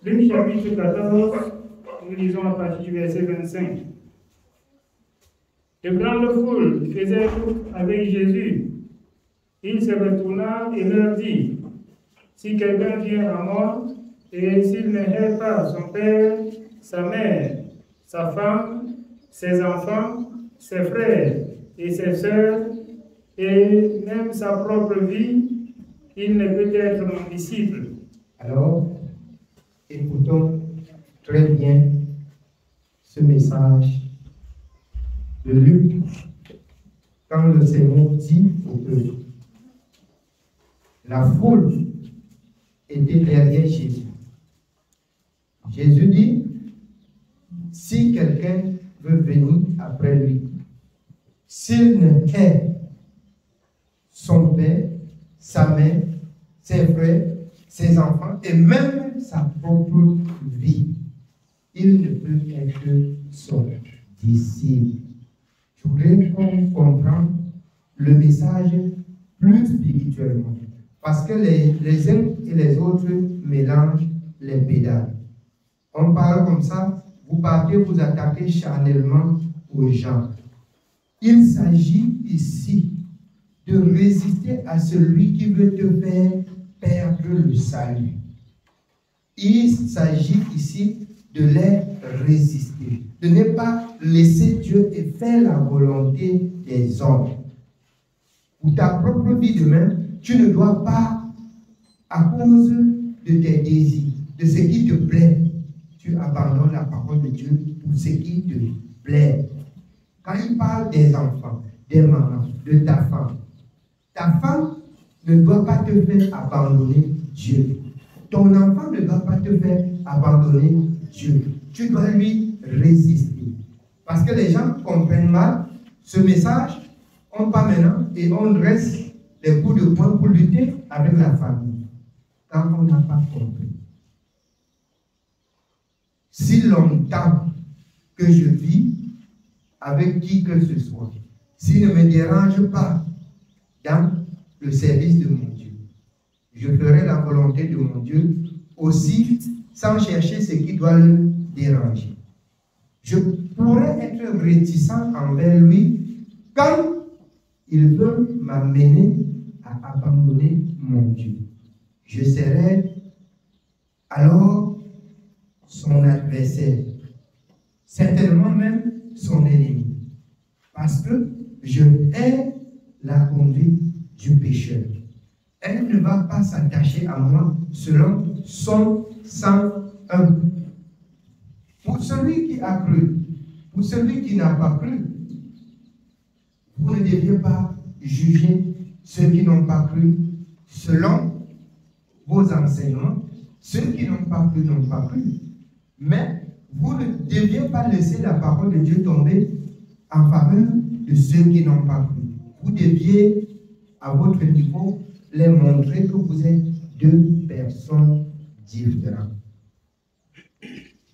Luc chapitre 14, nous lisons à partir du verset 25. De grandes foules faisaient route avec Jésus. Il se retourna et leur dit, si quelqu'un vient à moi, et s'il ne hait pas son père, sa mère, sa femme, ses enfants, ses frères et ses sœurs, et même sa propre vie, il ne peut être mon disciple. Alors, écoutons très bien ce message de Luc quand le Seigneur dit au peuple. La foule était derrière Jésus. Jésus dit, si quelqu'un veut venir après lui, s'il ne hait son père, sa mère, ses frères, ses enfants et même sa propre vie, il ne peut être son disciple. Je voudrais qu'on comprenne le message plus spirituellement, parce que les uns et les autres mélangent les pédales. On parle comme ça, vous partez vous attaquer charnellement aux gens. Il s'agit ici de résister à celui qui veut te faire perdre le salut. Il s'agit ici de les résister, de ne pas laisser Dieu et faire la volonté des hommes. Pour ta propre vie demain, tu ne dois pas, à cause de tes désirs, de ce qui te plaît, tu abandonnes la parole de Dieu pour ce qui te plaît. Quand il parle des enfants, des mamans, de ta femme ne doit pas te faire abandonner Dieu. Ton enfant ne doit pas te faire abandonner Dieu. Tu dois lui résister. Parce que les gens comprennent mal ce message, on part maintenant et on dresse les coups de poing pour lutter avec la famille. Quand on n'a pas compris. Si longtemps que je vis avec qui que ce soit, s'il ne me dérange pas dans le service de mon Dieu, je ferai la volonté de mon Dieu aussi sans chercher ce qui doit le déranger. Je pourrais être réticent envers lui quand il veut m'amener à abandonner mon Dieu. Je serai alors son adversaire, certainement même son ennemi, parce que je hais la conduite du pécheur. Elle ne va pas s'attacher à moi selon son 101. Pour celui qui a cru, pour celui qui n'a pas cru, vous ne deviez pas juger ceux qui n'ont pas cru selon vos enseignements. Ceux qui n'ont pas cru n'ont pas cru. Mais vous ne deviez pas laisser la parole de Dieu tomber en faveur de ceux qui n'ont pas cru. Vous deviez, à votre niveau, les montrer que vous êtes deux personnes différentes.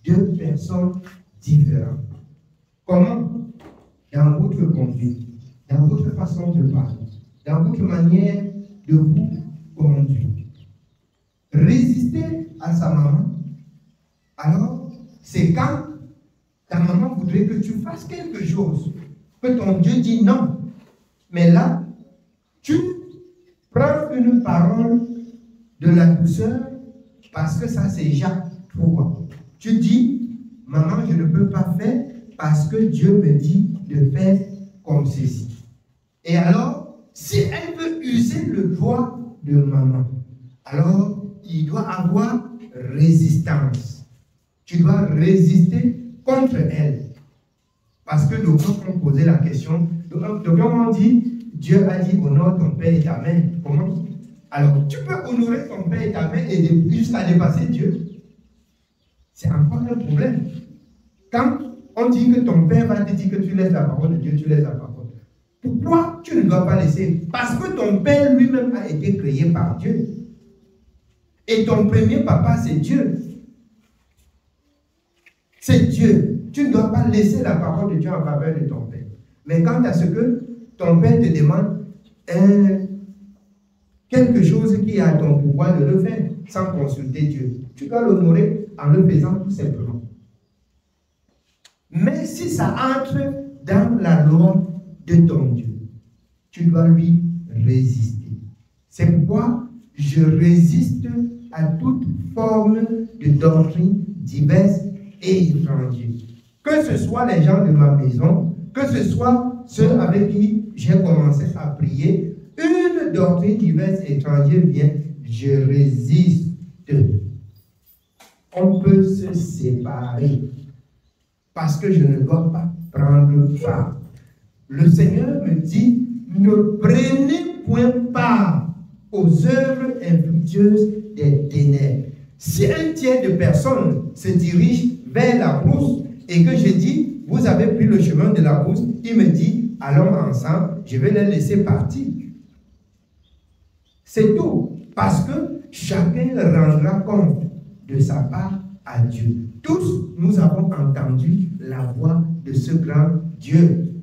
Deux personnes différentes. Comment? Dans votre conduite, dans votre façon de parler, dans votre manière de vous conduire. Résister à sa maman, alors c'est quand ta maman voudrait que tu fasses quelque chose, que ton Dieu dit non. Mais là, tu prends une parole de la douceur parce que ça c'est Jacques 3. Tu dis, maman, je ne peux pas faire parce que Dieu me dit de faire comme ceci. Et alors, si elle veut user le droit de maman, alors il doit avoir résistance. Tu dois résister contre elle. Parce que d'autres ont posé la question, d'autres ont dit, Dieu a dit honore ton père et ta mère. Comment? Alors, tu peux honorer ton père et ta mère et jusqu'à dépasser Dieu. C'est encore un problème. Quand on dit que ton père va te dire que tu laisses la parole de Dieu, tu laisses la parole. Pourquoi tu ne dois pas laisser? Parce que ton père lui-même a été créé par Dieu. Et ton premier papa, c'est Dieu. C'est Dieu. Tu ne dois pas laisser la parole de Dieu en faveur de ton père. Mais quant à ce que ton père te demande quelque chose qui est à ton pouvoir de le faire sans consulter Dieu, tu dois l'honorer en le faisant tout simplement. Mais si ça entre dans la loi de ton Dieu, tu dois lui résister. C'est pourquoi je résiste à toute forme de doctrine diverse et étrangère. Que ce soit les gens de ma maison, que ce soit ceux avec qui j'ai commencé à prier, une doctrine diverse et étrangère vient, je résiste. On peut se séparer parce que je ne dois pas prendre part. Le Seigneur me dit, ne prenez point part aux œuvres infructueuses des ténèbres. Si un tiers de personnes se dirigent vers la brousse et que je dis, vous avez pris le chemin de la brousse, il me dit, allons ensemble, je vais les laisser partir. C'est tout. Parce que chacun rendra compte de sa part à Dieu. Tous, nous avons entendu la voix de ce grand Dieu.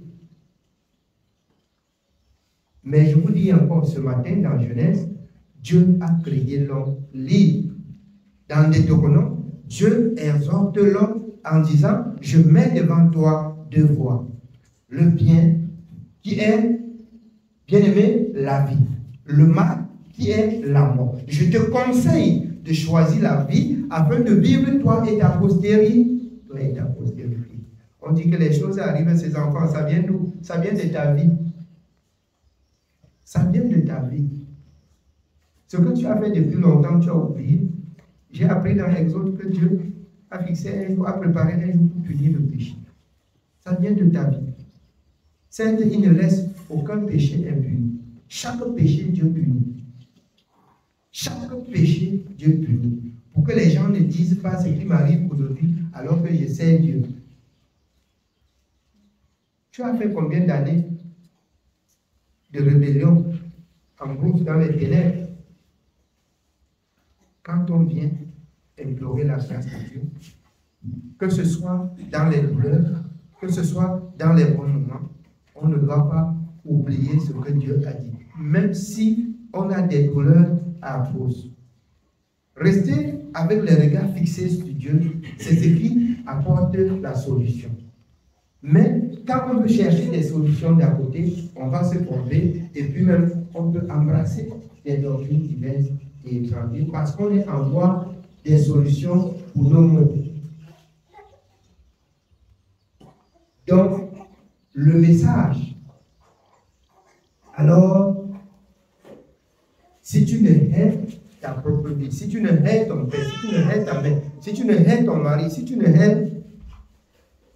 Mais je vous dis encore ce matin dans Genèse, Dieu a créé l'homme libre. Dans Deutéronome, Dieu exhorte l'homme en disant, je mets devant toi deux voies. Le bien, qui est, bien aimé, la vie. Le mal, qui est la mort. Je te conseille de choisir la vie afin de vivre toi et ta postérité. Toi et ta postérité. On dit que les choses arrivent à ses enfants, ça vient d'où? Ça vient de ta vie. Ça vient de ta vie. Ce que tu as fait depuis longtemps, tu as oublié. J'ai appris dans l'Exode que Dieu a fixé un jour, a préparé un jour pour punir le péché. Ça vient de ta vie. Certes, il ne laisse aucun péché impuni. Chaque péché, Dieu punit. Chaque péché, Dieu punit. Pour que les gens ne disent pas ce qui m'arrive aujourd'hui alors que je sais Dieu. Tu as fait combien d'années de rébellion en brousse dans les ténèbres? Quand on vient implorer la grâce de Dieu, que ce soit dans les douleurs, que ce soit dans les bons moments, on ne doit pas oublier ce que Dieu a dit. Même si on a des douleurs atroces. Rester avec les regards fixés sur Dieu, c'est ce qui apporte la solution. Mais quand on veut chercher des solutions d'à côté, on va se tromper et puis même on peut embrasser des doctrines diverses et étrangères parce qu'on est en voie des solutions pour nos maux. Donc, le message, alors, si tu ne hais ta propre vie, si tu ne hais ton père, si tu ne hais ta mère, si tu ne hais ton mari, si tu ne hais,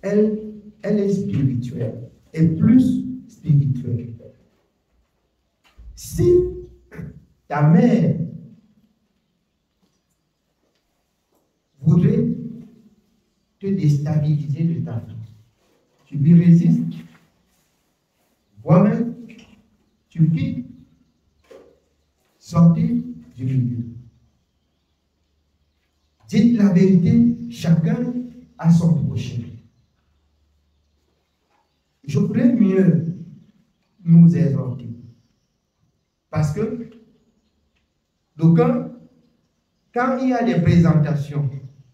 elle est spirituelle, et plus spirituelle. Si ta mère voudrait te déstabiliser de ta vie, tu lui résistes. Toi-même, tu quittes. Sortez du milieu. Dites la vérité, chacun à son prochain. Je voudrais mieux nous exhorter. Parce que, d'aucuns, quand il y a des présentations,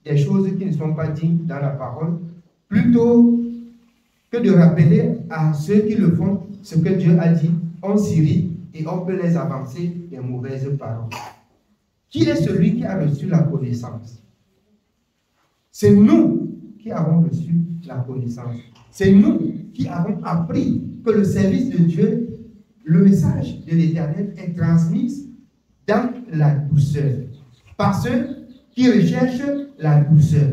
des choses qui ne sont pas dignes dans la parole, plutôt que de rappeler à ceux qui le font ce que Dieu a dit, on s'irrite et on peut les avancer des mauvaises paroles. Qui est celui qui a reçu la connaissance? C'est nous qui avons reçu la connaissance. C'est nous qui avons appris que le service de Dieu, le message de l'Éternel est transmis dans la douceur. Par ceux qui recherchent la douceur.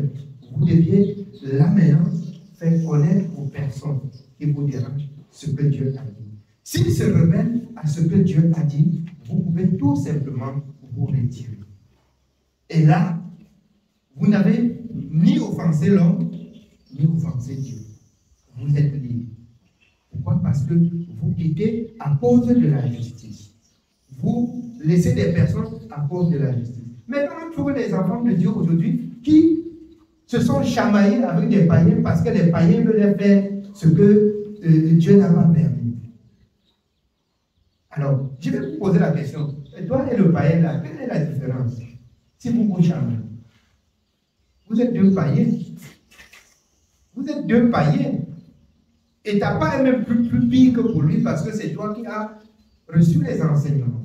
Vous deviez là maintenant faire connaître aux personnes qui vous dérangent ce que Dieu a dit. S'ils se rebellent à ce que Dieu a dit, vous pouvez tout simplement vous retirer. Et là, vous n'avez ni offensé l'homme, ni offensé Dieu. Vous êtes libre. Pourquoi? Parce que vous quittez à cause de la justice. Vous laissez des personnes à cause de la justice. Maintenant, on trouve les enfants de Dieu aujourd'hui qui se sont chamaillés avec des païens parce que les païens veulent faire ce que Dieu n'a pas permis. Alors, je vais vous poser la question. Et toi et le païen, là, quelle est la différence? Si vous vous chamaillez, Vous êtes deux païens. Vous êtes deux païens. Et tu n'as pas même plus pire que pour lui parce que c'est toi qui as reçu les enseignements.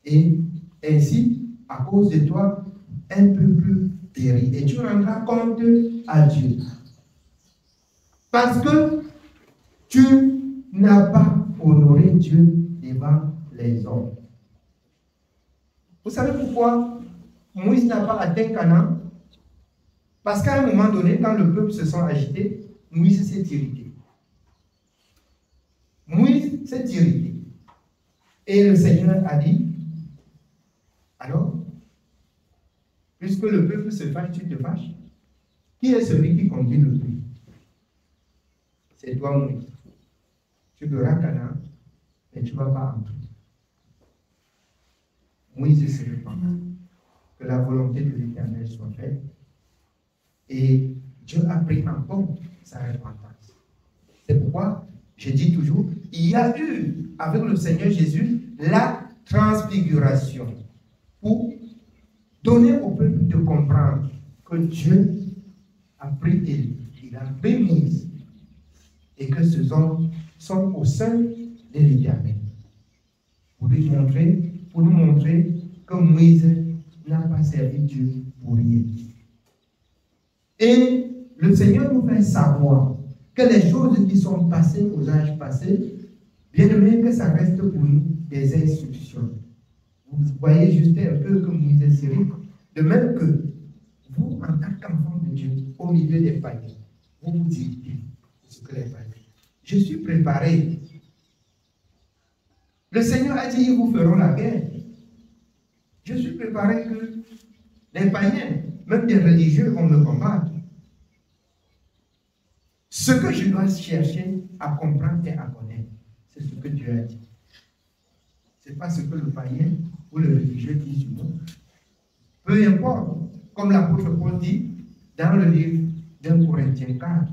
Et ainsi, à cause de toi, un peuple périt. Et tu rendras compte à Dieu. Parce que tu n'as pas honoré Dieu devant les hommes. Vous savez pourquoi Moïse n'a pas atteint Canaan? Parce qu'à un moment donné, quand le peuple se sent agité, Moïse s'est irrité. Moïse s'est irrité. Et le Seigneur a dit, alors, puisque le peuple se fâche, tu te fâches. Qui est celui qui conduit le peuple? C'est toi, Moïse. Tu verras Canaan, mais tu ne vas pas entrer. Moïse se répand. Que la volonté de l'Éternel soit faite. Et Dieu a pris en compte sa repentance. C'est pourquoi je dis toujours, il y a eu avec le Seigneur Jésus la transfiguration pour donner au peuple de comprendre que Dieu a pris Élie, il a pris Moïse et que ces hommes sont au sein de l'Éternel. Pour nous montrer que Moïse n'a pas servi Dieu pour rien. Et le Seigneur nous fait savoir que les choses qui sont passées aux âges passés, bien aimé que ça reste pour nous des instructions. Vous voyez juste un peu que Moïse est sérieux. De même que vous, en tant qu'enfant de Dieu, au milieu des païens, vous vous dites ce que les païens. Je suis préparé. Le Seigneur a dit, ils vous feront la guerre. Je suis préparé que les païens, même des religieux, vont me combattre. Ce que je dois chercher à comprendre et à connaître, c'est ce que Dieu a dit. Ce n'est pas ce que le païen ou le religieux dit sur nous. Peu importe, comme l'apôtre Paul dit dans le livre d'1 Corinthiens 4.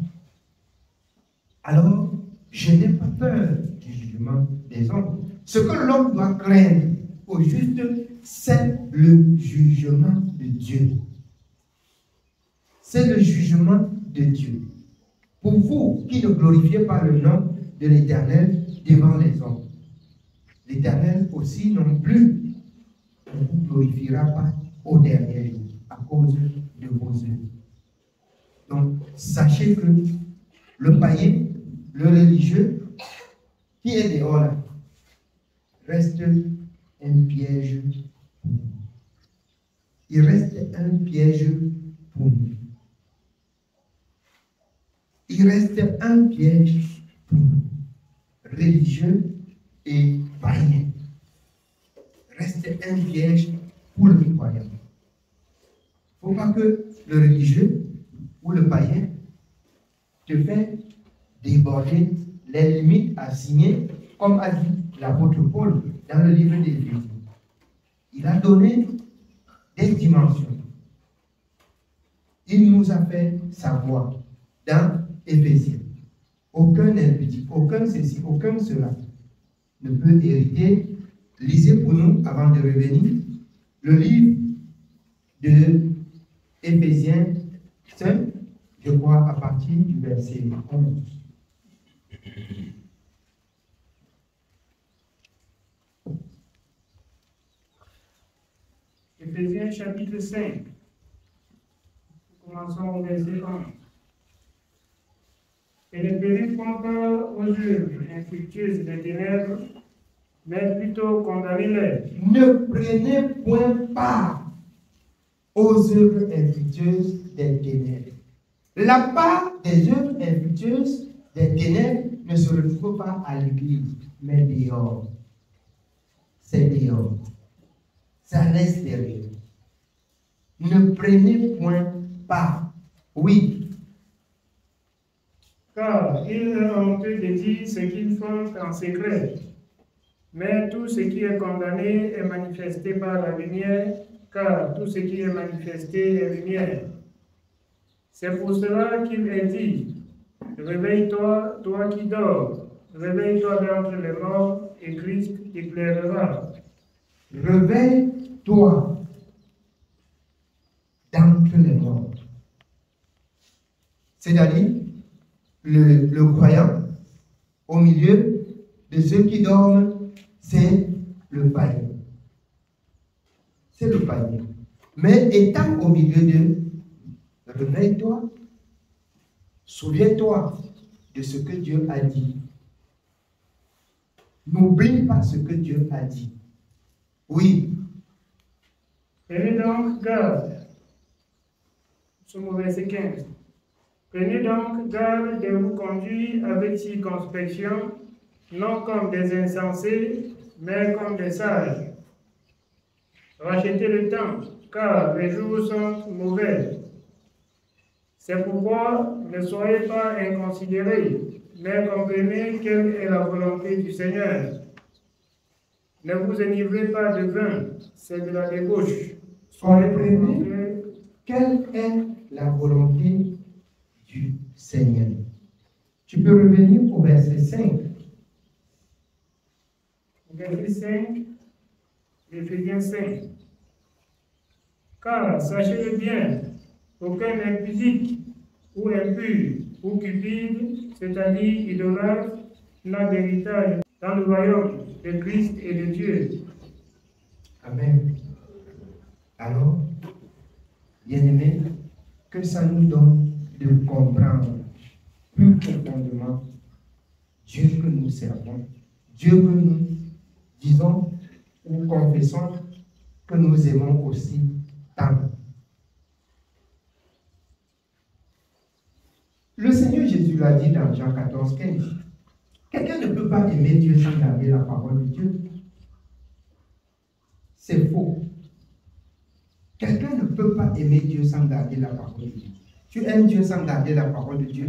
Alors, je n'ai pas peur du jugement des hommes. Ce que l'homme doit craindre au juste, c'est le jugement de Dieu. C'est le jugement de Dieu. Pour vous qui ne glorifiez pas le nom de l'Éternel devant les hommes, l'Éternel aussi non plus ne vous glorifiera pas au dernier jour à cause de vos œuvres. Donc, sachez que le païen, le religieux, qui est dehors là, reste un piège pour nous. Il reste un piège pour nous. Il reste un piège pour nous, religieux et païen. Reste un piège pour le croyant. Il ne faut pas que le religieux ou le païen te fait déborder les limites assignées, comme a dit l'apôtre Paul dans le livre des Éphésiens. Il a donné des dimensions. Il nous a fait savoir dans Éphésiens, aucun impudicien, aucun ceci, aucun cela ne peut hériter. Lisez pour nous, avant de revenir, le livre de Éphésiens 5, je crois, à partir du verset 11. Éphésiens chapitre 5. Commençons au verset 11. Et ne périssez point aux œuvres infructueuses des ténèbres, mais plutôt condamnez-les. Ne prenez point part aux œuvres infructueuses des ténèbres. La part des œuvres infructueuses des ténèbres ne se retrouve pas à l'église, mais dehors. C'est dehors. Ça reste derrière. Ne prenez point part. Oui. Car il est honteux de dire ce qu'ils font en secret. Mais tout ce qui est condamné est manifesté par la lumière, car tout ce qui est manifesté est lumière. C'est pour cela qu'il est dit, réveille-toi, toi qui dors, réveille-toi d'entre les morts, et Christ t'éclairera. Réveille-toi d'entre les morts. c'est-à-dire le croyant, au milieu de ceux qui dorment, c'est le païen. C'est le païen. Mais étant au milieu d'eux, réveille-toi, souviens-toi de ce que Dieu a dit. N'oublie pas ce que Dieu a dit. Oui. Prenez donc garde. Sur le verset 15. Prenez donc garde de vous conduire avec circonspection, non comme des insensés, mais comme des sages. Rachetez le temps, car les jours sont mauvais. C'est pourquoi ne soyez pas inconsidérés, mais comprenez quelle est la volonté du Seigneur. Ne vous enivrez pas de vin, c'est de la débauche. Comprenez quelle est la volonté du Seigneur. Tu peux revenir au verset 5. Verset 5, Éphésiens 5. Car sachez-le bien, aucun impudique ou impur ou cupide, c'est-à-dire idolâtre, n'a d'héritage dans le royaume de Christ et de Dieu. Amen. Alors, bien-aimés, que ça nous donne de comprendre plus profondément Dieu que nous servons, Dieu que nous disons ou confessons que nous aimons aussi tant. Le Seigneur Jésus l'a dit dans Jean 14, 15. Quelqu'un ne peut pas aimer Dieu sans garder la parole de Dieu. C'est faux. Quelqu'un ne peut pas aimer Dieu sans garder la parole de Dieu. Tu aimes Dieu sans garder la parole de Dieu,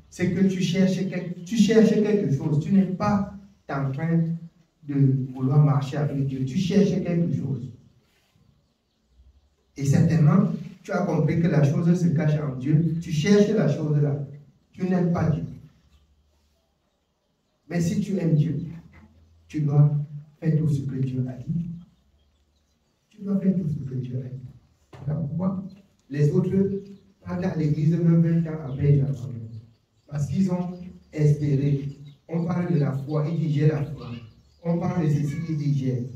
c'est que tu cherches quelque chose. Tu n'es pas en train de vouloir marcher avec Dieu. Tu cherches quelque chose. Et certainement, tu as compris que la chose se cache en Dieu. Tu cherches la chose là. Tu n'aimes pas Dieu. Mais si tu aimes Dieu, tu dois faire tout ce que Dieu a dit. Tu dois faire tout ce que Dieu a dit. Voilà pourquoi les autres parlent à l'église même 20 ans après Jean. Parce qu'ils ont espéré. On parle de la foi, ils disent j'ai la foi. On parle de ceci, ils disent j'ai.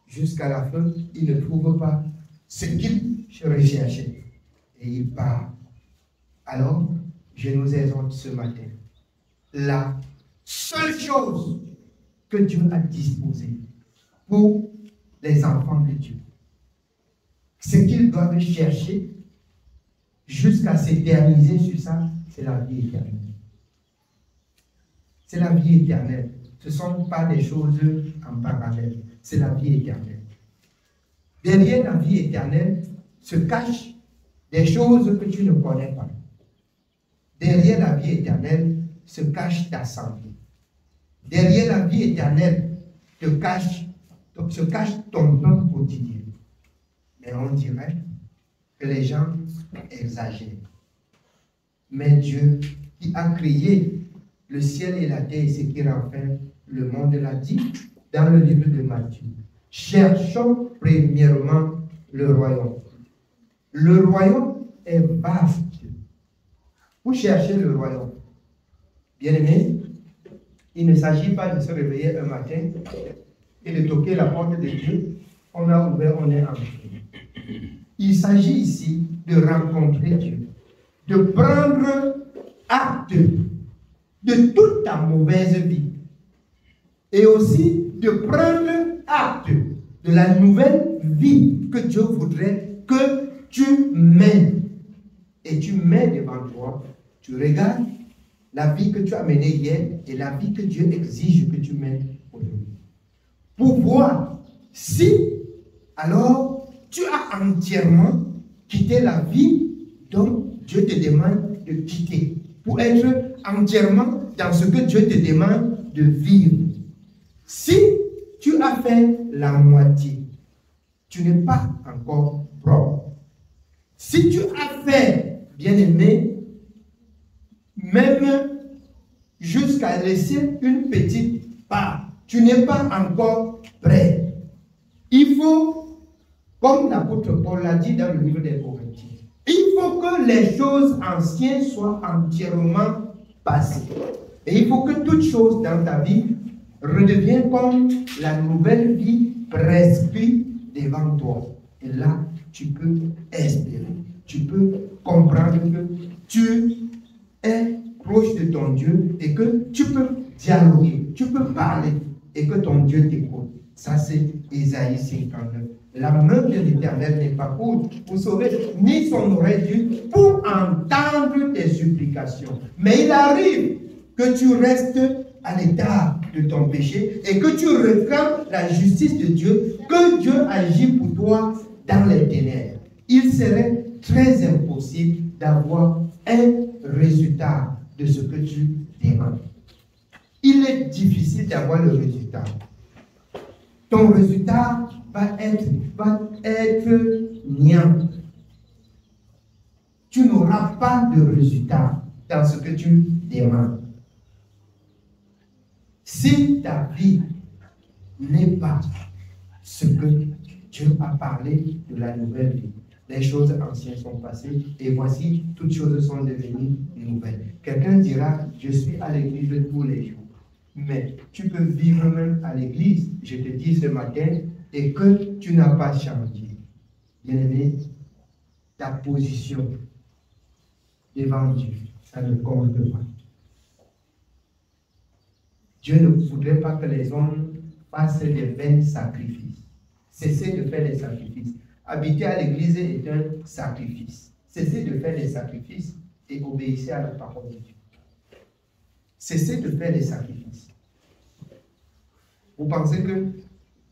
Jusqu'à la fin, ils ne trouvent pas ce qu'ils recherchaient. Et ils partent. Alors, je nous exhorte ce matin. La seule chose que Dieu a disposée pour les enfants de Dieu, ce qu'ils doivent chercher jusqu'à s'éterniser sur ça, c'est la vie éternelle. C'est la vie éternelle. Ce ne sont pas des choses en parallèle. C'est la vie éternelle. Derrière la vie éternelle se cachent des choses que tu ne connais pas. Derrière la vie éternelle se cache ta santé. Derrière la vie éternelle se cache ton pain quotidien. Mais on dirait que les gens exagèrent. Mais Dieu, qui a créé le ciel et la terre et ce qui renferme le monde, l'a dit dans le livre de Matthieu. Cherchons premièrement le royaume. Le royaume est vaste. Vous cherchez le royaume. Bien-aimé, il ne s'agit pas de se réveiller un matin et de toquer la porte de Dieu. On a ouvert, on est entré. Il s'agit ici de rencontrer Dieu, de prendre acte de toute ta mauvaise vie et aussi de prendre acte de la nouvelle vie que Dieu voudrait que tu mènes. Et tu mets devant toi, tu regardes la vie que tu as menée hier et la vie que Dieu exige que tu mènes aujourd'hui. Pour voir si, alors, tu as entièrement quitté la vie dont Dieu te demande de quitter, pour être entièrement dans ce que Dieu te demande de vivre. Si tu as fait la moitié, tu n'es pas encore propre. Si tu as fait, bien-aimé, même jusqu'à laisser une petite part, tu n'es pas encore prêt. Il faut, comme l'apôtre Paul l'a dit dans le livre des Corinthiens, Il faut que les choses anciennes soient entièrement passées. Et il faut que toute chose dans ta vie redevienne comme la nouvelle vie prescrite devant toi. Et là, tu peux espérer. Tu peux comprendre que tu es proche de ton Dieu et que tu peux dialoguer, tu peux parler et que ton Dieu t'écoute. Ça, c'est Ésaïe 59. La main de l'Éternel n'est pas courte pour sauver, ni son oreille dure pour entendre tes supplications. Mais il arrive que tu restes à l'état de ton péché et que tu réclames la justice de Dieu, que Dieu agit pour toi dans les ténèbres. Il serait très impossible d'avoir un résultat de ce que tu demandes. Il est difficile d'avoir le résultat. Ton résultat va être niant. Tu n'auras pas de résultat dans ce que tu demandes. Si ta vie n'est pas ce que Dieu a parlé de la nouvelle vie, les choses anciennes sont passées et voici, toutes choses sont devenues nouvelles. Quelqu'un dira, je suis à l'église tous les jours. Mais tu peux vivre même à l'église, je te dis ce matin, et que tu n'as pas changé. Bien-aimé, ta position devant Dieu, ça ne compte pas. Dieu ne voudrait pas que les hommes fassent des vains sacrifices. Cessez de faire des sacrifices. Habiter à l'église est un sacrifice. Cessez de faire des sacrifices et obéissez à la parole de Dieu. Cessez de faire des sacrifices. Vous pensez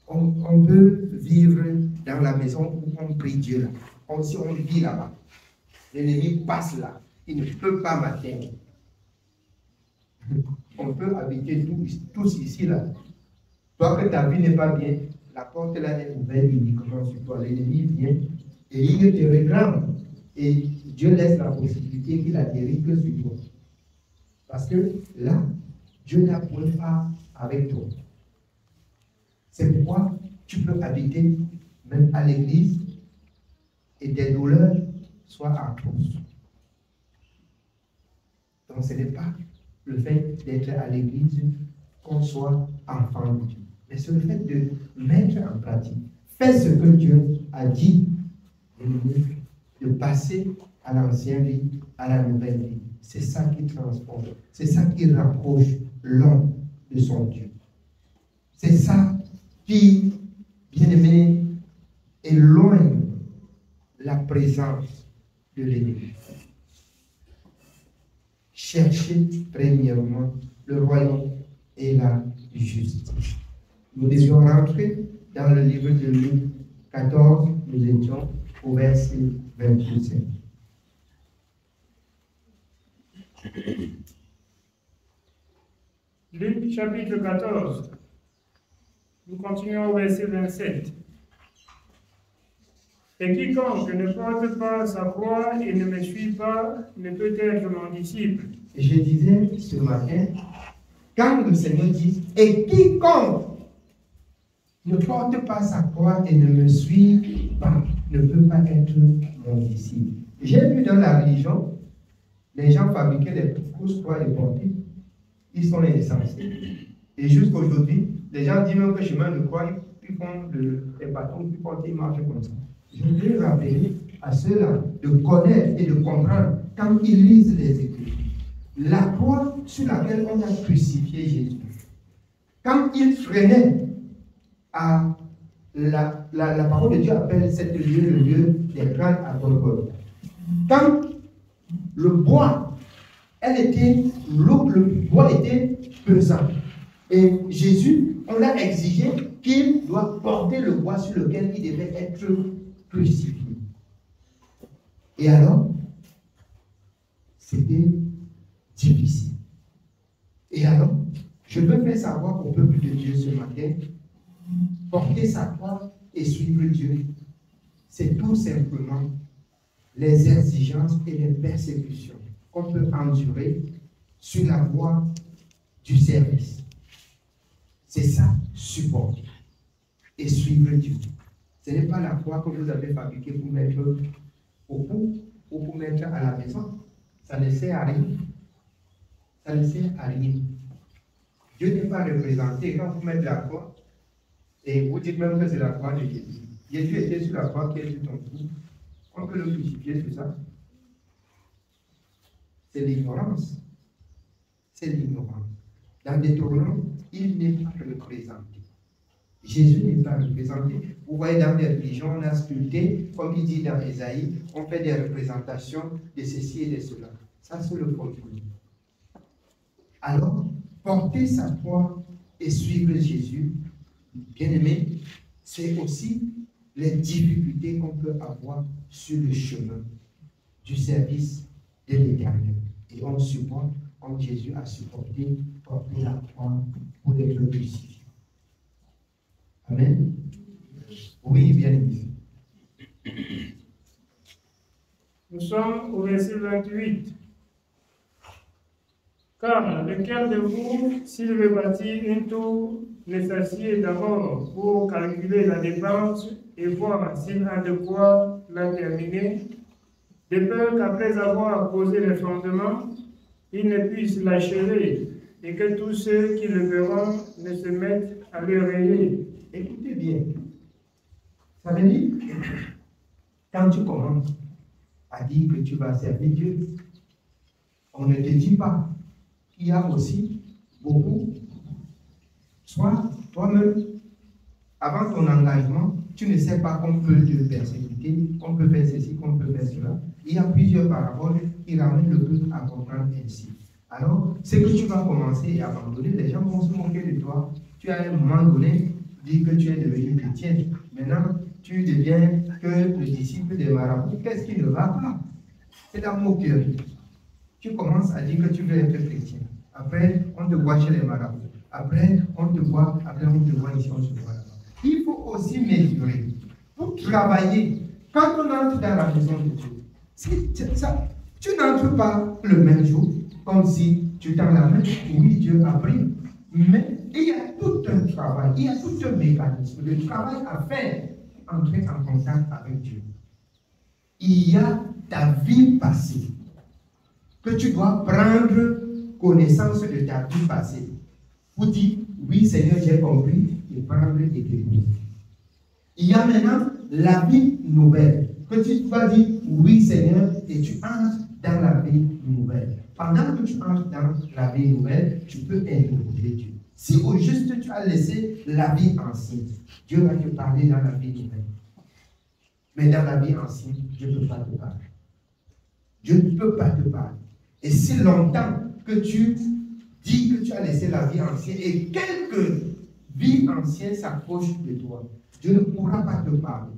qu'on peut vivre dans la maison où on prie Dieu là. Si on vit là-bas, l'ennemi passe là. Il ne peut pas m'atteindre. On peut habiter tous ici là. Toi que ta vie n'est pas bien, la porte là est ouverte uniquement sur toi. L'ennemi vient et il te réclame. Et Dieu laisse la possibilité qu'il atterrisse que sur toi. Parce que là, Dieu n'a point pas avec toi. C'est pourquoi tu peux habiter même à l'église et tes douleurs soient atroces. Donc ce n'est pas le fait d'être à l'église qu'on soit enfant de Dieu. Mais c'est le fait de mettre en pratique. Fais ce que Dieu a dit de passer à l'ancienne vie, à la nouvelle vie. C'est ça qui transforme. C'est ça qui rapproche l'homme de son Dieu. C'est ça qui, bien aimé, éloigne la présence de l'ennemi. Cherchez premièrement le royaume et la justice. Nous devions rentrer dans le livre de Luc 14, nous étions au verset 25. Luc chapitre 14. Nous continuons au verset 27. Et quiconque ne porte pas sa croix et ne me suit pas ne peut être mon disciple. Et je disais ce matin, quand le Seigneur dit, et quiconque ne porte pas sa croix et ne me suit pas ne peut pas être mon disciple. J'ai vu dans la religion, les gens fabriquaient des grosses croix et porter. Ils sont insensés. Et jusqu'aujourd'hui, les gens disent même que chemin de croix, ils font des bâtons, ils portent, ils marchent comme ça. Je voudrais rappeler à ceux-là de connaître et de comprendre quand ils lisent les Écritures. La croix sur laquelle on a crucifié Jésus, quand il freinait à la parole de Dieu appelle cet lieu le lieu des grands à Golgotha. Quand le bois, le bois était pesant. Et Jésus, on a exigé qu'il doit porter le bois sur lequel il devait être crucifié. Et alors, c'était difficile. Et alors, je veux faire savoir au peuple de Dieu ce matin, porter sa croix et suivre Dieu, c'est tout simplement les exigences et les persécutions qu'on peut endurer sur la voie du service. C'est ça, supporter et suivre Dieu. Ce n'est pas la croix que vous avez fabriquée pour mettre au cou ou pour mettre à la maison. Ça ne sert à rien. Ça ne sert à rien. Dieu n'est pas représenté quand vous mettez la croix et vous dites même que c'est la croix de Jésus. Jésus était sur la croix qui est sur ton cou. On peut le crucifier sur ça. C'est l'ignorance. C'est l'ignorance. Dans Deutéronome, il n'est pas représenté. Jésus n'est pas représenté. Vous voyez, dans les religions, on a sculpté, comme il dit dans Ésaïe, on fait des représentations de ceci et de cela. Ça, c'est le folklore. Alors, porter sa croix et suivre Jésus, bien aimé, c'est aussi les difficultés qu'on peut avoir sur le chemin du service de l'Éternel. Et on supporte, comme Jésus a supporté, porter la croix pour être crucifié. Amen. Oui, bien aimé. Nous sommes au verset 28. Car lequel de vous, s'il veut bâtir une tour, ne s'assied d'abord pour calculer la dépense et voir s'il a de quoi la terminer, de peur qu'après avoir posé les fondements, il ne puisse l'achever et que tous ceux qui le verront ne se mettent à le rayer. Écoutez bien. Ça veut dire, quand tu commences à dire que tu vas servir Dieu, on ne te dit pas qu'il y a aussi beaucoup. Soit toi-même, avant ton engagement, tu ne sais pas qu'on peut te persécuter, qu'on peut faire ceci, qu'on peut faire cela. Il y a plusieurs paraboles qui ramènent le peuple à comprendre ainsi. Alors, c'est que tu vas commencer à abandonner, les gens vont se moquer de toi. Tu as à un moment donné dit que tu es devenu chrétien. Maintenant, tu deviens que le disciple des marabouts. Qu'est-ce qui ne va pas? C'est la moquerie. Tu commences à dire que tu veux être chrétien. Après, on te voit chez les marabouts. Après, on te voit ici, on se voit là-bas. Il faut aussi mesurer. Pour travailler, quand on entre dans la maison de Dieu, tu n'entres pas le même jour, comme si tu tends la main, oui, Dieu a pris. Mais il y a tout un travail, il y a tout un mécanisme de travail à faire pour entrer en contact avec Dieu. Il y a ta vie passée, que tu dois prendre connaissance de ta vie passée. Pour dire, oui Seigneur, j'ai compris, et prendre des guérisons. Il y a maintenant la vie nouvelle, que tu vas dire, oui Seigneur, et tu entres dans la vie nouvelle. Pendant que tu entres dans la vie nouvelle, tu peux interroger Dieu. Si au juste tu as laissé la vie ancienne, Dieu va te parler dans la vie nouvelle. Mais dans la vie ancienne, Dieu ne peut pas te parler. Dieu ne peut pas te parler. Et si longtemps que tu dis que tu as laissé la vie ancienne et quelques vies anciennes s'approchent de toi, Dieu ne pourra pas te parler.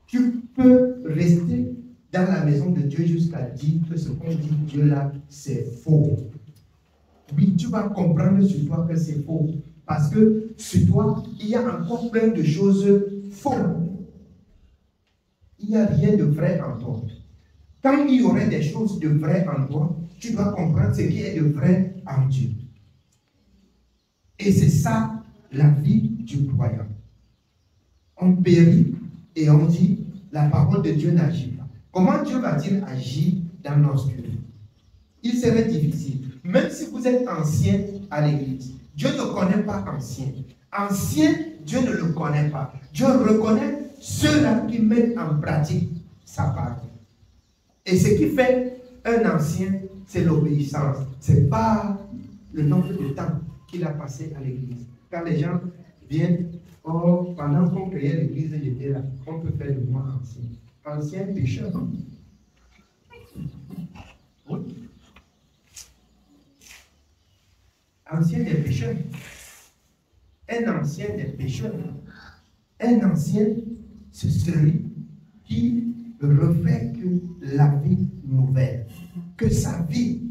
Tu peux rester dans la maison de Dieu jusqu'à dire que ce qu'on dit Dieu là, c'est faux. Oui, tu vas comprendre sur toi que c'est faux. Parce que sur toi, il y a encore plein de choses fausses. Il n'y a rien de vrai en toi. Quand il y aurait des choses de vrai en toi, tu dois comprendre ce qui est de vrai en Dieu. Et c'est ça la vie du croyant. On périt et on dit, la parole de Dieu n'agit pas. Comment Dieu va-t-il agir dans notre cœur? Il serait difficile. Même si vous êtes ancien à l'église, Dieu ne connaît pas ancien. Ancien, Dieu ne le connaît pas. Dieu reconnaît ceux-là qui mettent en pratique sa parole. Et ce qui fait un ancien, c'est l'obéissance. Ce n'est pas le nombre de temps qu'il a passé à l'église. Quand les gens viennent, oh, pendant qu'on créait l'église, j'étais là, on peut faire de moi ancien. Ancien pécheur. Oui. Ancien des pécheurs. Un ancien des pécheurs. Un ancien, c'est celui qui refait que la vie nouvelle, que sa vie.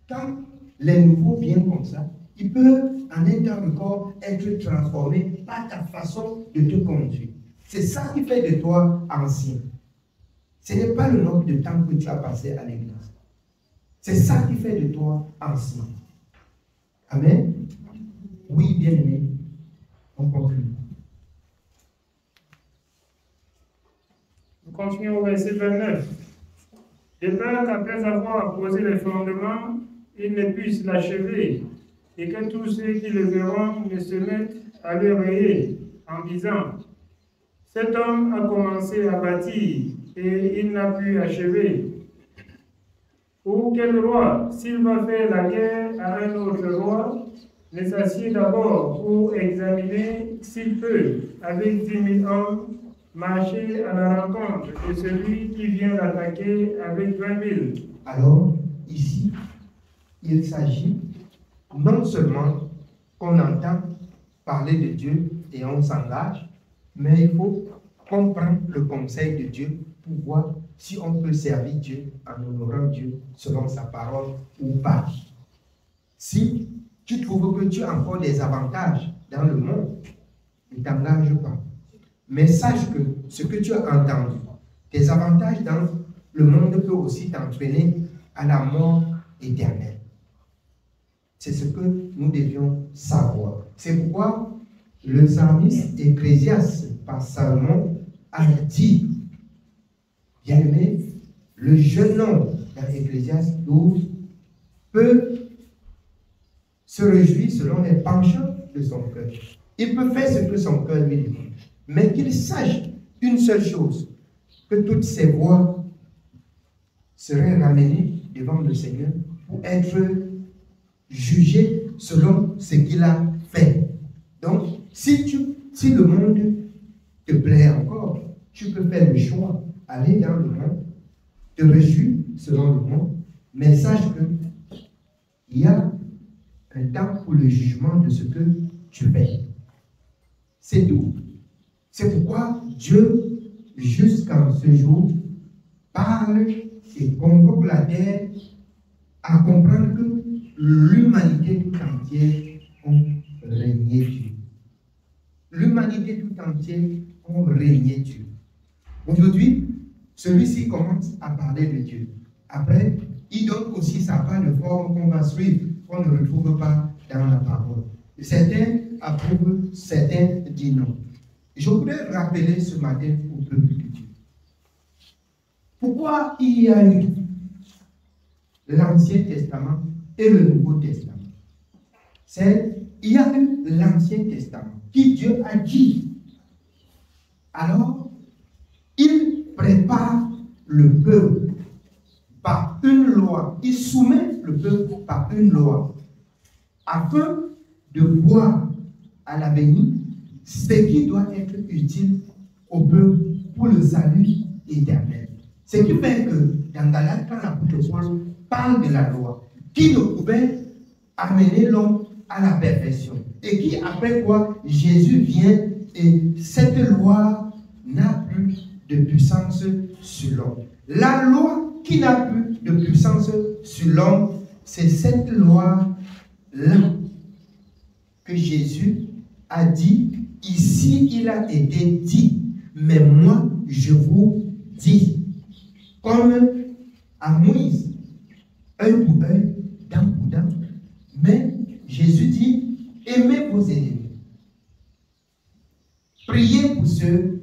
Quand les nouveaux viennent comme ça, il peut en un temps encore être transformé par ta façon de te conduire. C'est ça qui fait de toi ancien. Ce n'est pas le nombre de temps que tu as passé à l'église. C'est ça qui fait de toi ancien. Amen. Oui, bien aimé. On conclut. Nous continuons au verset 29. de peur qu'après avoir posé les fondements, ils ne puissent l'achever, et que tous ceux qui le verront ne se mettent à le rayer, en disant, cet homme a commencé à bâtir, et il n'a pu achever. Ou quel roi, s'il va faire la guerre à un autre roi, ne s'assied d'abord pour examiner s'il peut, avec 10 000 hommes, marcher à la rencontre de celui qui vient l'attaquer avec 20 000. Alors, ici, il s'agit non seulement qu'on entend parler de Dieu et on s'engage, mais il faut comprendre le conseil de Dieu pour voir si on peut servir Dieu en honorant Dieu selon sa parole ou pas. Si tu trouves que tu as encore des avantages dans le monde, ne t'engage pas. Mais sache que ce que tu as entendu, tes avantages dans le monde peut aussi t'entraîner à la mort éternelle. C'est ce que nous devions savoir. C'est pourquoi le psalmiste Ecclésiaste par Salomon a dit, bien aimé, le jeune homme dans Ecclésiaste 12 peut se réjouir selon les penchants de son cœur. Il peut faire ce que son cœur lui demande. Mais qu'il sache une seule chose, que toutes ses voies seraient ramenées devant le Seigneur pour être jugées selon ce qu'il a fait. Donc, si le monde te plaît encore, tu peux faire le choix, aller dans le monde, te réjouir selon le monde, mais sache qu'il y a un temps pour le jugement de ce que tu fais. C'est tout. C'est pourquoi Dieu, jusqu'en ce jour, parle et convoque la terre à comprendre que l'humanité tout entière a régné Dieu. L'humanité tout entière a régné Dieu. Aujourd'hui, celui-ci commence à parler de Dieu. Après, il donne aussi sa part de forme qu'on va suivre, qu'on ne retrouve pas dans la parole. Certains approuvent, certains disent non. Je voudrais rappeler ce matin au peuple de Dieu. Pourquoi il y a eu l'Ancien Testament et le Nouveau Testament? Il y a eu l'Ancien Testament qui Dieu a dit. Alors, il prépare le peuple par une loi. Il soumet le peuple par une loi afin de voir à l'avenir ce qui doit être utile au peuple pour le salut éternel. Ce qui fait que dans Galates, quand l'apôtre Paul parle de la loi, qui ne pouvait amener l'homme à la perfection, et qui après quoi Jésus vient et cette loi n'a plus de puissance sur l'homme. La loi qui n'a plus de puissance sur l'homme, c'est cette loi-là que Jésus a dit. Ici, il a été dit, mais moi, je vous dis. Comme à Moïse, œil pour œil, dent pour dent. Mais Jésus dit, aimez vos ennemis. Priez pour ceux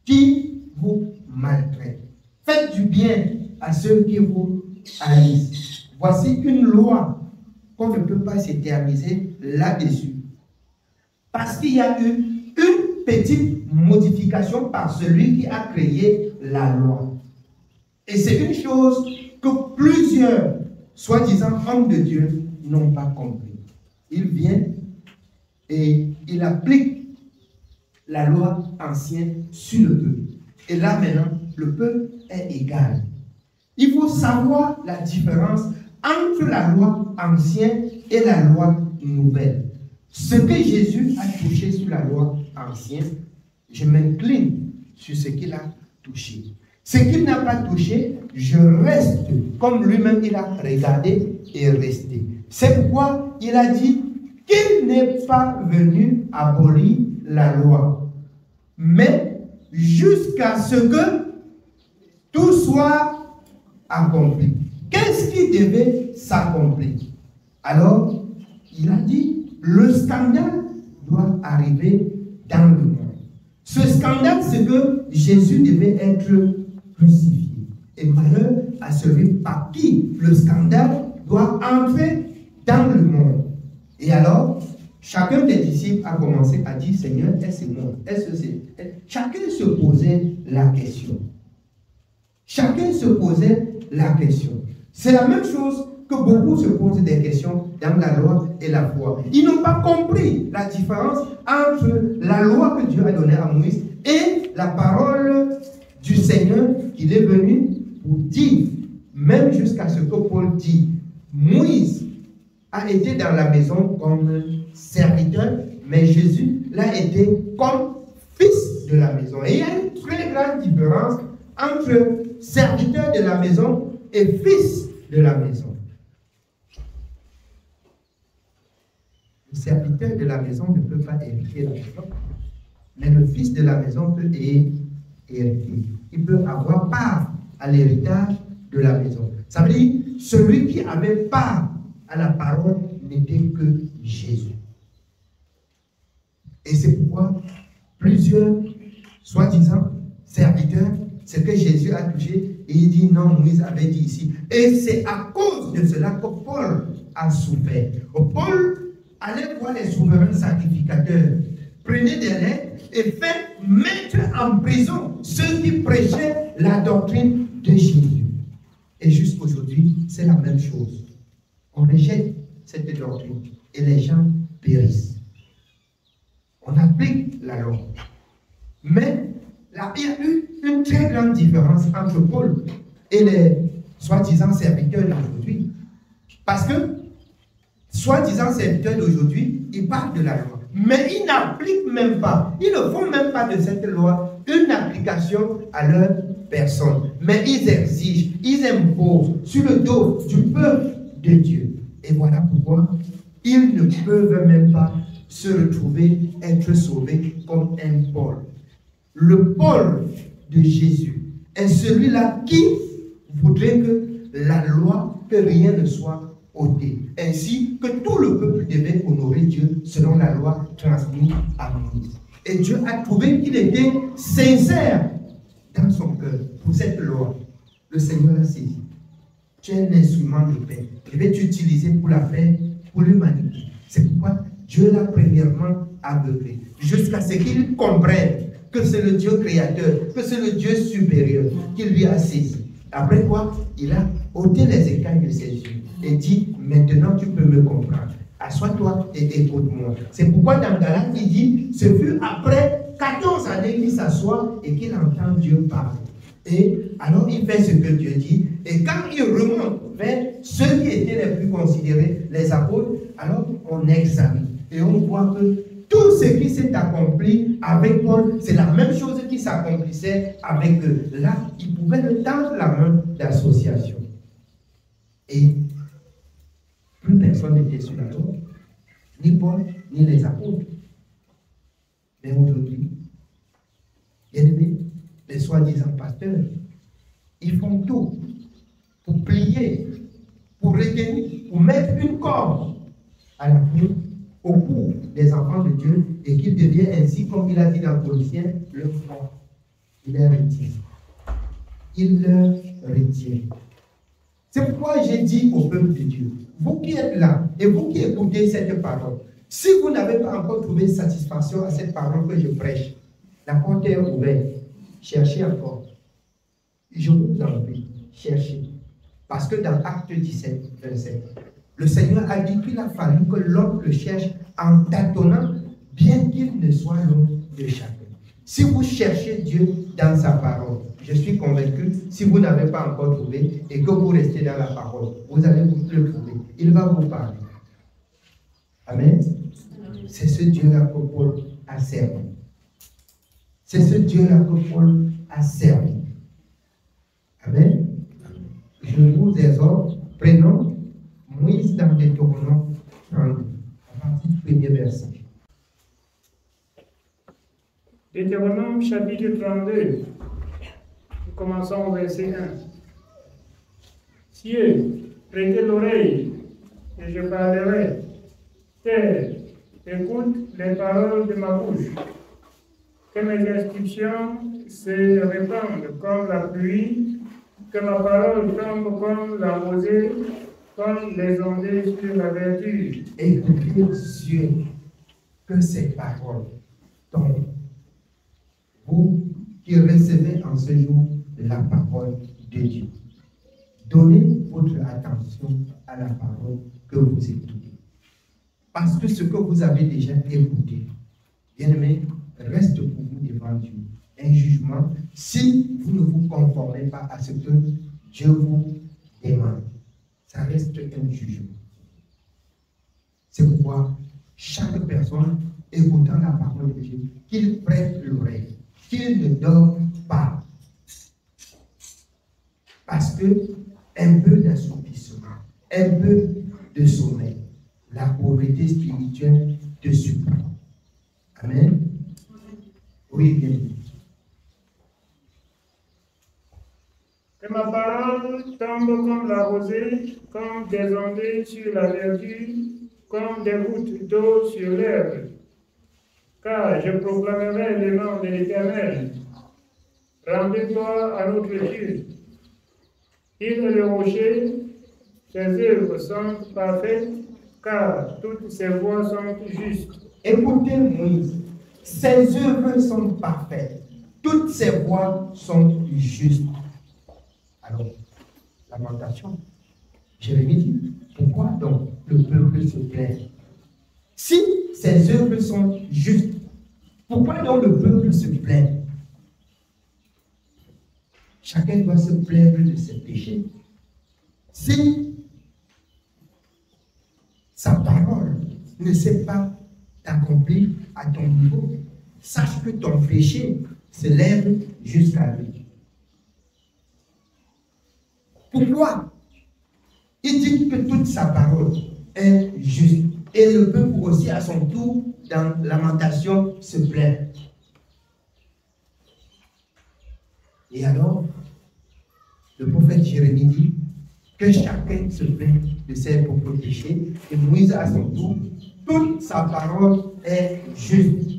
qui vous maltraitent. Faites du bien à ceux qui vous haïssent. Voici une loi qu'on ne peut pas s'éterniser là-dessus. Parce qu'il y a eu une petite modification par celui qui a créé la loi. Et c'est une chose que plusieurs, soi-disant hommes de Dieu, n'ont pas compris. Il vient et il applique la loi ancienne sur le peuple. Et là maintenant, le peuple est égal. Il faut savoir la différence entre la loi ancienne et la loi nouvelle. Ce que Jésus a touché sur la loi ancienne, je m'incline sur ce qu'il a touché. Ce qu'il n'a pas touché, je reste comme lui-même il a regardé et resté. C'est pourquoi il a dit qu'il n'est pas venu abolir la loi, mais jusqu'à ce que tout soit accompli. Qu'est-ce qui devait s'accomplir? Alors, il a dit, le scandale doit arriver dans le monde. Ce scandale, c'est que Jésus devait être crucifié. Et malheur à celui par qui le scandale doit entrer dans le monde. Et alors, chacun des disciples a commencé à dire, Seigneur, est-ce moi? Est-ce que c'est... Chacun se posait la question. Chacun se posait la question. C'est la même chose que beaucoup se posent des questions dans la loi et la foi. Ils n'ont pas compris la différence entre la loi que Dieu a donnée à Moïse et la parole du Seigneur qu'il est venu pour dire, même jusqu'à ce que Paul dit, Moïse a été dans la maison comme serviteur, mais Jésus l'a été comme fils de la maison. Et il y a une très grande différence entre serviteur de la maison et fils de la maison. Le serviteur de la maison ne peut pas hériter la maison, mais le fils de la maison peut hériter. Il peut avoir part à l'héritage de la maison. Ça veut dire, celui qui avait part à la parole n'était que Jésus. Et c'est pourquoi plusieurs, soi-disant, serviteurs, ce que Jésus a touché, et il dit non, Moïse avait dit ici. Et c'est à cause de cela que Paul a souffert. Paul allait voir les souverains sacrificateurs, prenait des lettres et fait mettre en prison ceux qui prêchaient la doctrine de Jésus. Et jusqu'aujourd'hui, c'est la même chose. On rejette cette doctrine et les gens périssent. On applique la loi. Mais là, il y a eu une très grande différence entre Paul et les soi-disant serviteurs d'aujourd'hui. Parce que, soi-disant serviteurs d'aujourd'hui, ils parlent de la loi. Mais ils n'appliquent même pas, ils ne font même pas de cette loi une application à leur personne. Mais ils exigent, ils imposent sur le dos du peuple de Dieu. Et voilà pourquoi ils ne peuvent même pas se retrouver, être sauvés comme un Paul. Le Paul de Jésus est celui-là qui voudrait que la loi, que rien ne soit ôté, ainsi que tout le peuple devait honorer Dieu selon la loi transmise à Moïse. Et Dieu a trouvé qu'il était sincère dans son cœur pour cette loi. Le Seigneur l'a saisi. Tu es un instrument de paix. Je vais t'utiliser pour la paix, pour l'humanité. C'est pourquoi Dieu l'a premièrement aveuglé, jusqu'à ce qu'il comprenne que c'est le Dieu créateur, que c'est le Dieu supérieur qui lui a saisi. Après quoi, il a ôté les écailles de ses yeux et dit, maintenant tu peux me comprendre. Assois-toi et écoute-moi. C'est pourquoi dans Galates, il dit, ce fut après 14 années qu'il s'assoit et qu'il entend Dieu parler. Et alors il fait ce que Dieu dit. Et quand il remonte vers ceux qui étaient les plus considérés, les apôtres, alors on examine. Et on voit que tout ce qui s'est accompli avec Paul, c'est la même chose qui s'accomplissait avec eux. Là, ils pouvaient le tendre la main d'association. Et plus personne n'était sur la route, ni Paul, ni les apôtres. Mais aujourd'hui, bien aimés, les soi-disant pasteurs, ils font tout pour plier, pour retenir, pour mettre une corde à la cour, au cou des enfants de Dieu, et qu'il devient ainsi, comme il a dit dans Colossiens, le front. Il les retient. Il leur retient. C'est pourquoi j'ai dit au peuple de Dieu, vous qui êtes là, et vous qui écoutez cette parole, si vous n'avez pas encore trouvé satisfaction à cette parole que je prêche, la porte est ouverte. Cherchez encore. Je vous en prie, cherchez. Parce que dans Acte 17, verset, le Seigneur a dit qu'il a fallu que l'homme le cherche en tâtonnant, bien qu'il ne soit l'homme de chacun. Si vous cherchez Dieu dans sa parole, je suis convaincu, si vous n'avez pas encore trouvé et que vous restez dans la parole, vous allez vous le trouver. Il va vous parler. Amen. C'est ce Dieu-là que Paul a servi. C'est ce Dieu-là que Paul a servi. Amen. Je vous exhorte, prenons Moïse dans Deutéronome 32, à partir du premier verset. Deutéronome chapitre 32, nous commençons au verset 1. Cieux, prêtez l'oreille, et je parlerai. Terre, écoute les paroles de ma bouche. Que mes instructions se répandent comme la pluie Que ma parole tombe comme la rosée, comme les ondées sur la verdure. Écoutez Dieu, que ces paroles tombent. Vous qui recevez en ce jour la parole de Dieu, donnez votre attention à la parole que vous écoutez. Parce que ce que vous avez déjà écouté, bien-aimé, reste pour vous devant Dieu un jugement si vous ne vous conformez pas à ce que Dieu vous demande. Ça reste un jugement. C'est pourquoi chaque personne écoutant la parole de Dieu, qu'il prête l'oreille, qu'il ne dorme pas. Parce que un peu d'assoupissement, un peu de sommeil, la pauvreté spirituelle te surprend. Amen. Oui, bien. Que ma parole tombe comme la rosée, comme des ondées sur la verdure, comme des gouttes d'eau sur l'herbe. Car je proclamerai le nom de l'Éternel. Rendez gloire à notre Dieu. Il est le rocher, ses œuvres sont parfaites, car toutes ses voies sont justes. Écoutez Moïse, ses œuvres sont parfaites, toutes ses voies sont justes. Alors, lamentation, Jérémie dit, pourquoi donc le peuple se plaint? Si ses œuvres sont justes, pourquoi donc le peuple se plaint? Chacun doit se plaindre de ses péchés. Si sa parole ne s'est pas accomplie à ton niveau, sache que ton péché se lève jusqu'à lui. Pourquoi? Il dit que toute sa parole est juste. Et le peuple aussi, à son tour, dans lamentation, se plaint. Et alors, le prophète Jérémie dit que chacun se plaint de ses propres péchés. Et Moïse, à son tour, toute sa parole est juste.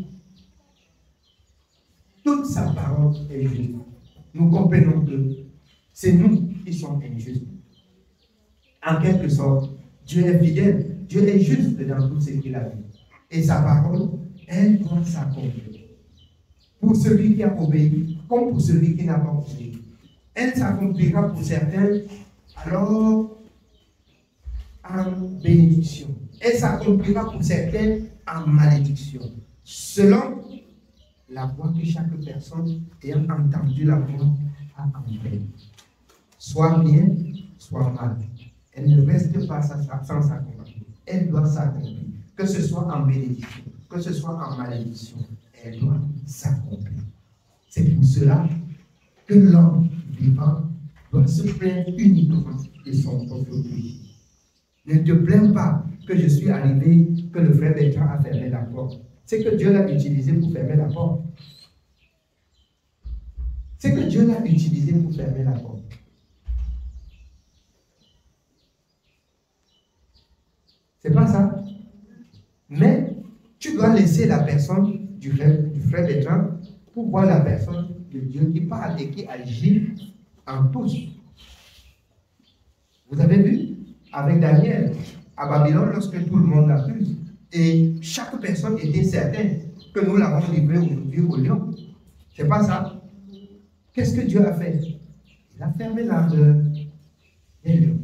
Toute sa parole est juste. Nous comprenons que c'est nous qui sommes injustes. En quelque sorte, Dieu est fidèle, Dieu est juste dans tout ce qu'il a dit. Et sa parole, elle doit s'accomplir. Pour celui qui a obéi, comme pour celui qui n'a pas obéi. Elle s'accomplira pour certains, alors en bénédiction. Elle s'accomplira pour certains en malédiction. Selon la voix que chaque personne ayant entendu la voix a compris. Soit bien, soit mal. Elle ne reste pas sans s'accomplir. Elle doit s'accomplir. Que ce soit en bénédiction, que ce soit en malédiction, elle doit s'accomplir. C'est pour cela que l'homme vivant doit se plaindre uniquement de son propre péché. Ne te plains pas que je suis arrivé, que le frère Bertrand a fermé la porte. C'est que Dieu l'a utilisé pour fermer la porte. C'est que Dieu l'a utilisé pour fermer la porte. C'est pas ça. Mais tu dois laisser la personne du frère Bertrand pour voir la personne de Dieu qui parle et qui agit en tous. Vous avez vu avec Daniel à Babylone lorsque tout le monde l'accuse et chaque personne était certaine que nous l'avons livré aujourd'hui au lion. C'est pas ça. Qu'est-ce que Dieu a fait? Il a fermé la des lions.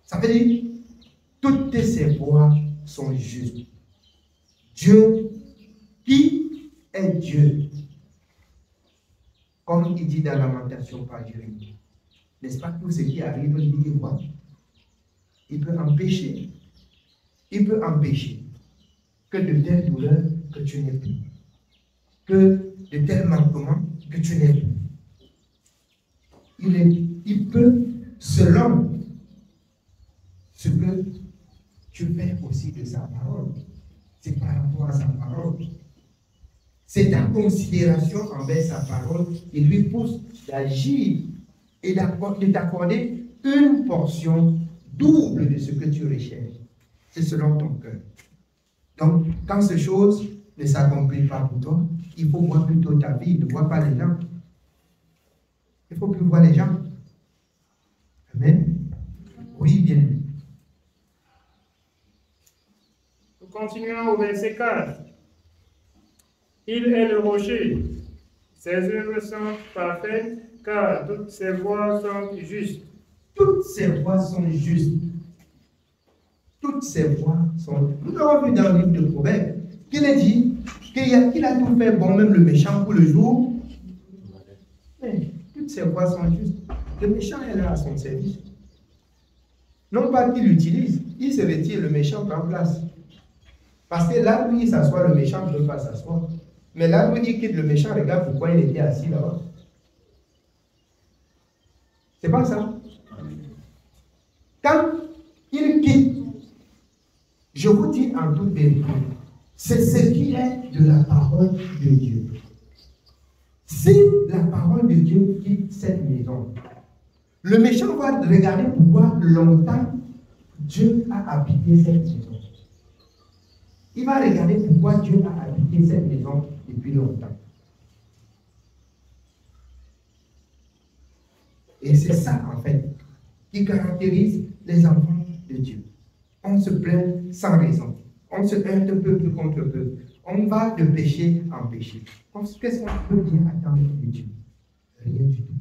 Ça veut dire toutes ces voies sont justes. Dieu, qui est Dieu? Comme il dit dans Lamentation par Jérémie. N'est-ce pas tout ce qui arrive, il dit quoi? Il peut empêcher. Il peut empêcher que de telles douleurs que tu n'aies plus. Que de tels manquements que tu n'aies plus. Il peut, selon ce que tu fais aussi de sa parole, c'est par rapport à sa parole. C'est ta considération envers sa parole qui lui pousse d'agir et de t'accorder une portion double de ce que tu recherches. C'est selon ton cœur. Donc, quand ces choses ne s'accomplissent pas pour toi, il faut voir plutôt ta vie, ne vois pas les gens. Il Il faut plus voir les gens. Amen. Oui, bien. Nous continuons au verset 4. Il est le rocher. Ses œuvres sont parfaites, car toutes ses voies sont justes. Toutes ses voies sont justes. Toutes ses voies sont... Nous avons vu dans le livre de Proverbes qu'il est dit qu'il a tout fait bon, même le méchant pour le jour. Mais toutes ses voies sont justes. Le méchant est là à son service. Non pas qu'il l'utilise, il se retire, le méchant prend place. Parce que là où il s'assoit, le méchant ne peut pas s'asseoir. Mais là où il quitte le méchant, regarde pourquoi il était assis là-bas. C'est pas ça. Quand il quitte, je vous dis en toute vérité, c'est ce qui est de la parole de Dieu. Si la parole de Dieu quitte cette maison, le méchant va regarder pourquoi longtemps Dieu a habité cette maison. Il va regarder pourquoi Dieu a habité cette maison depuis longtemps. Et c'est ça, en fait, qui caractérise les enfants de Dieu. On se plaint sans raison. On se heurte peu contre peu. On va de péché en péché. Qu'est-ce qu'on peut bien attendre de Dieu? Rien du tout.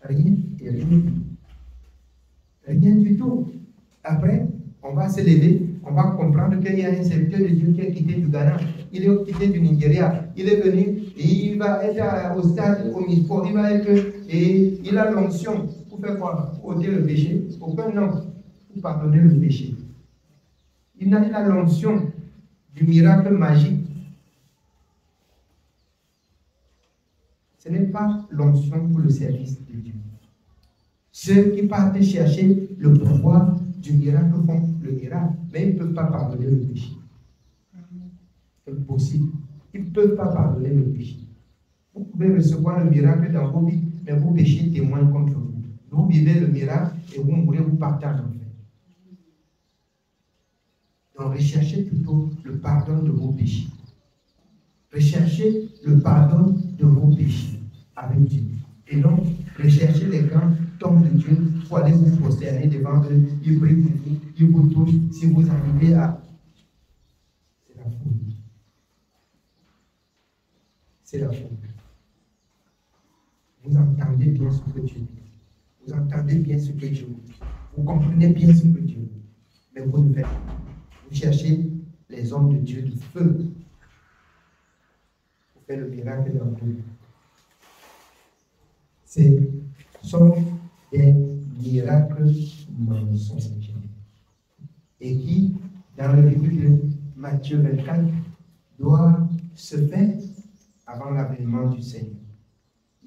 Rien et rien du tout. Rien du tout. Après, on va se lever, on va comprendre qu'il y a un serviteur de Dieu qui est quitté du Ghana, il est quitté du Nigeria, il est venu et il va être au stade, au Mispo, il va être, et il a l'onction pour faire quoi? Pour ôter le péché? Aucun nom pour pardonner le péché. Il a l'onction du miracle magique. Ce n'est pas l'onction pour le service de Dieu. Ceux qui partent chercher le pouvoir du miracle font le miracle, mais ils ne peuvent pas pardonner le péché. C'est impossible. Ils ne peuvent pas pardonner le péché. Vous pouvez recevoir le miracle dans vos vies, mais vos péchés témoignent contre vous. Vous vivez le miracle et vous mourrez, vous partez en enfer. Donc recherchez plutôt le pardon de vos péchés. Recherchez le pardon de vos péchés avec Dieu. Et non, recherchez les grands hommes de Dieu pour aller vous prosterner devant eux. Ils prient pour vous, ils vous touchent. Si vous arrivez à... C'est la folie. C'est la folie. Vous entendez bien ce que Dieu dit. Vous entendez bien ce que Dieu dit. Vous comprenez bien ce que Dieu dit. Mais vous ne faites pas. Vous cherchez les hommes de Dieu du feu pour faire le miracle dans vous. Ce sont des miracles mensongers. Et qui, dans le livre de Matthieu 24, doit se faire avant l'avènement du Seigneur.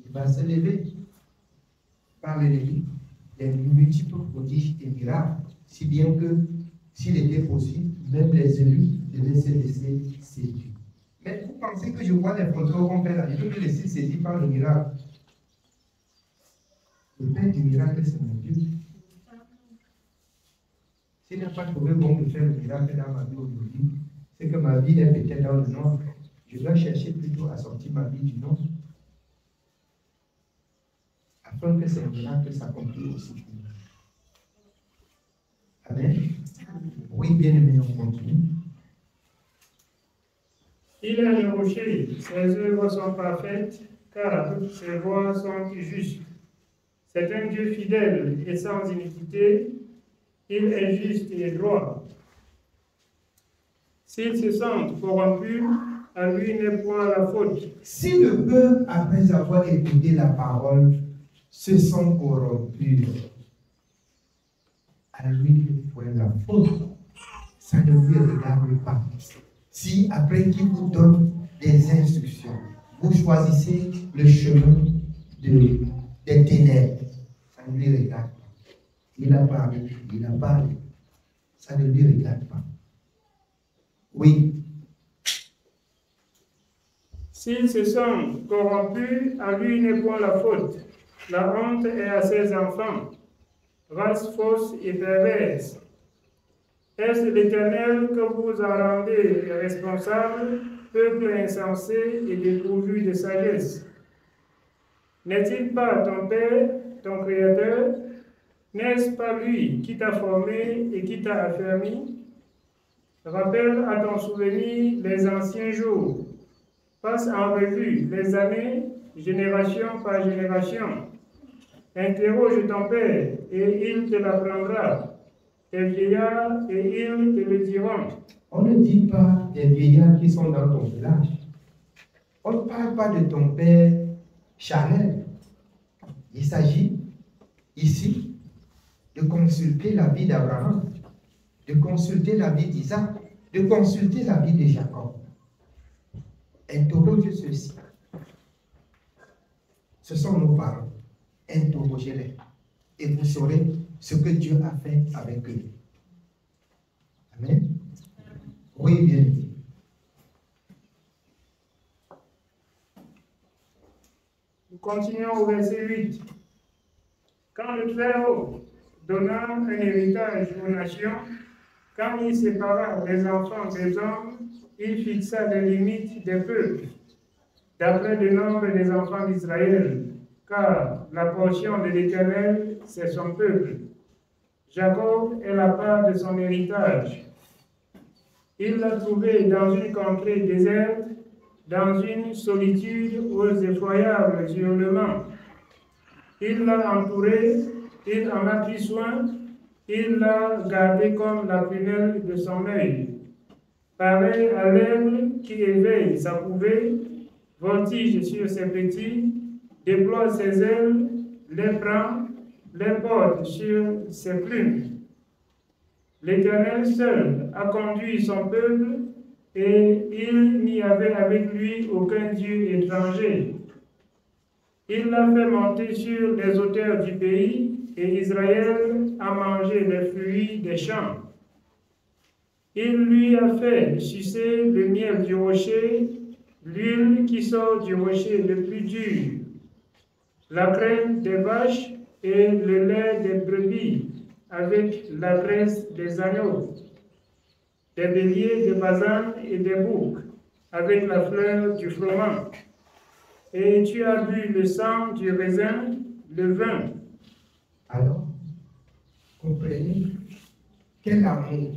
Il va se lever par l'ennemi des multiples prodiges et miracles, si bien que s'il était possible, même les élus devaient se laisser séduire. Mais vous pensez que je vois les contrôles qu'on fait là, je peux me laisser saisir par le miracle. Le Père du miracle, c'est mon Dieu. S'il n'a pas trouvé bon de faire le miracle dans ma vie aujourd'hui, c'est que ma vie est peut-être dans le noir. Je dois chercher plutôt à sortir ma vie du noir, afin que ces miracles s'accomplissent aussi pour moi. Amen. Oui, bien aimé, on continue. Il est le rocher, ses œuvres sont parfaites, car toutes ses voies sont justes. C'est un Dieu fidèle et sans iniquité, il est juste et droit. S'ils se sentent corrompus, à lui n'est point la faute. Si le peuple, après avoir écouté la parole, se sent corrompus, à lui n'est point la faute. Ça ne lui regarde pas. Si après qu'il vous donne des instructions, vous choisissez le chemin des ténèbres, ça ne lui regarde pas. Il a parlé, il a parlé. Ça ne lui regarde pas. Oui. S'ils se sentent corrompus, à lui n'est point la faute. La honte est à ses enfants, race fausse et perverse. Est-ce l'Éternel que vous en rendez responsable, peuple insensé et dépourvu de sagesse? N'est-il pas ton Père, ton Créateur? N'est-ce pas lui qui t'a formé et qui t'a affermi? Rappelle à ton souvenir les anciens jours. Passe en revue les années, génération par génération. Interroge ton Père et il te l'apprendra. Tes vieillards et ils te le diront. On ne dit pas des vieillards qui sont dans ton village. On ne parle pas de ton père charnel. Il s'agit ici de consulter la vie d'Abraham, de consulter la vie d'Isaac, de consulter la vie de Jacob. Interroge ceux-ci. Ce sont nos parents. Interrogez-les et vous saurez ce que Dieu a fait avec eux. Amen. Oui, bien dit. Nous continuons au verset 8. Quand le Très-Haut donna un héritage aux nations, quand il sépara les enfants des hommes, il fixa les limites des peuples, d'après le nombre des enfants d'Israël, car la portion de l'Éternel, c'est son peuple. Jacob est la part de son héritage. Il l'a trouvé dans une contrée déserte, dans une solitude aux effroyables hurlements. Il l'a entouré, il en a pris soin, il l'a gardé comme la prunelle de son œil. Pareil à l'aigle qui éveille sa couvée, voltige sur ses petits, déploie ses ailes, les prend, les porte sur ses plumes. L'Éternel seul a conduit son peuple, et il n'y avait avec lui aucun Dieu étranger. Il l'a fait monter sur les hauteurs du pays, et Israël a mangé les fruits des champs. Il lui a fait sucer le miel du rocher, l'huile qui sort du rocher le plus dur, la crème des vaches et le lait des brebis, avec la graisse des agneaux, des béliers de Bazan et des boucs, avec la fleur du froment. Et tu as bu le sang du raisin, le vin. Alors, comprenez quel amour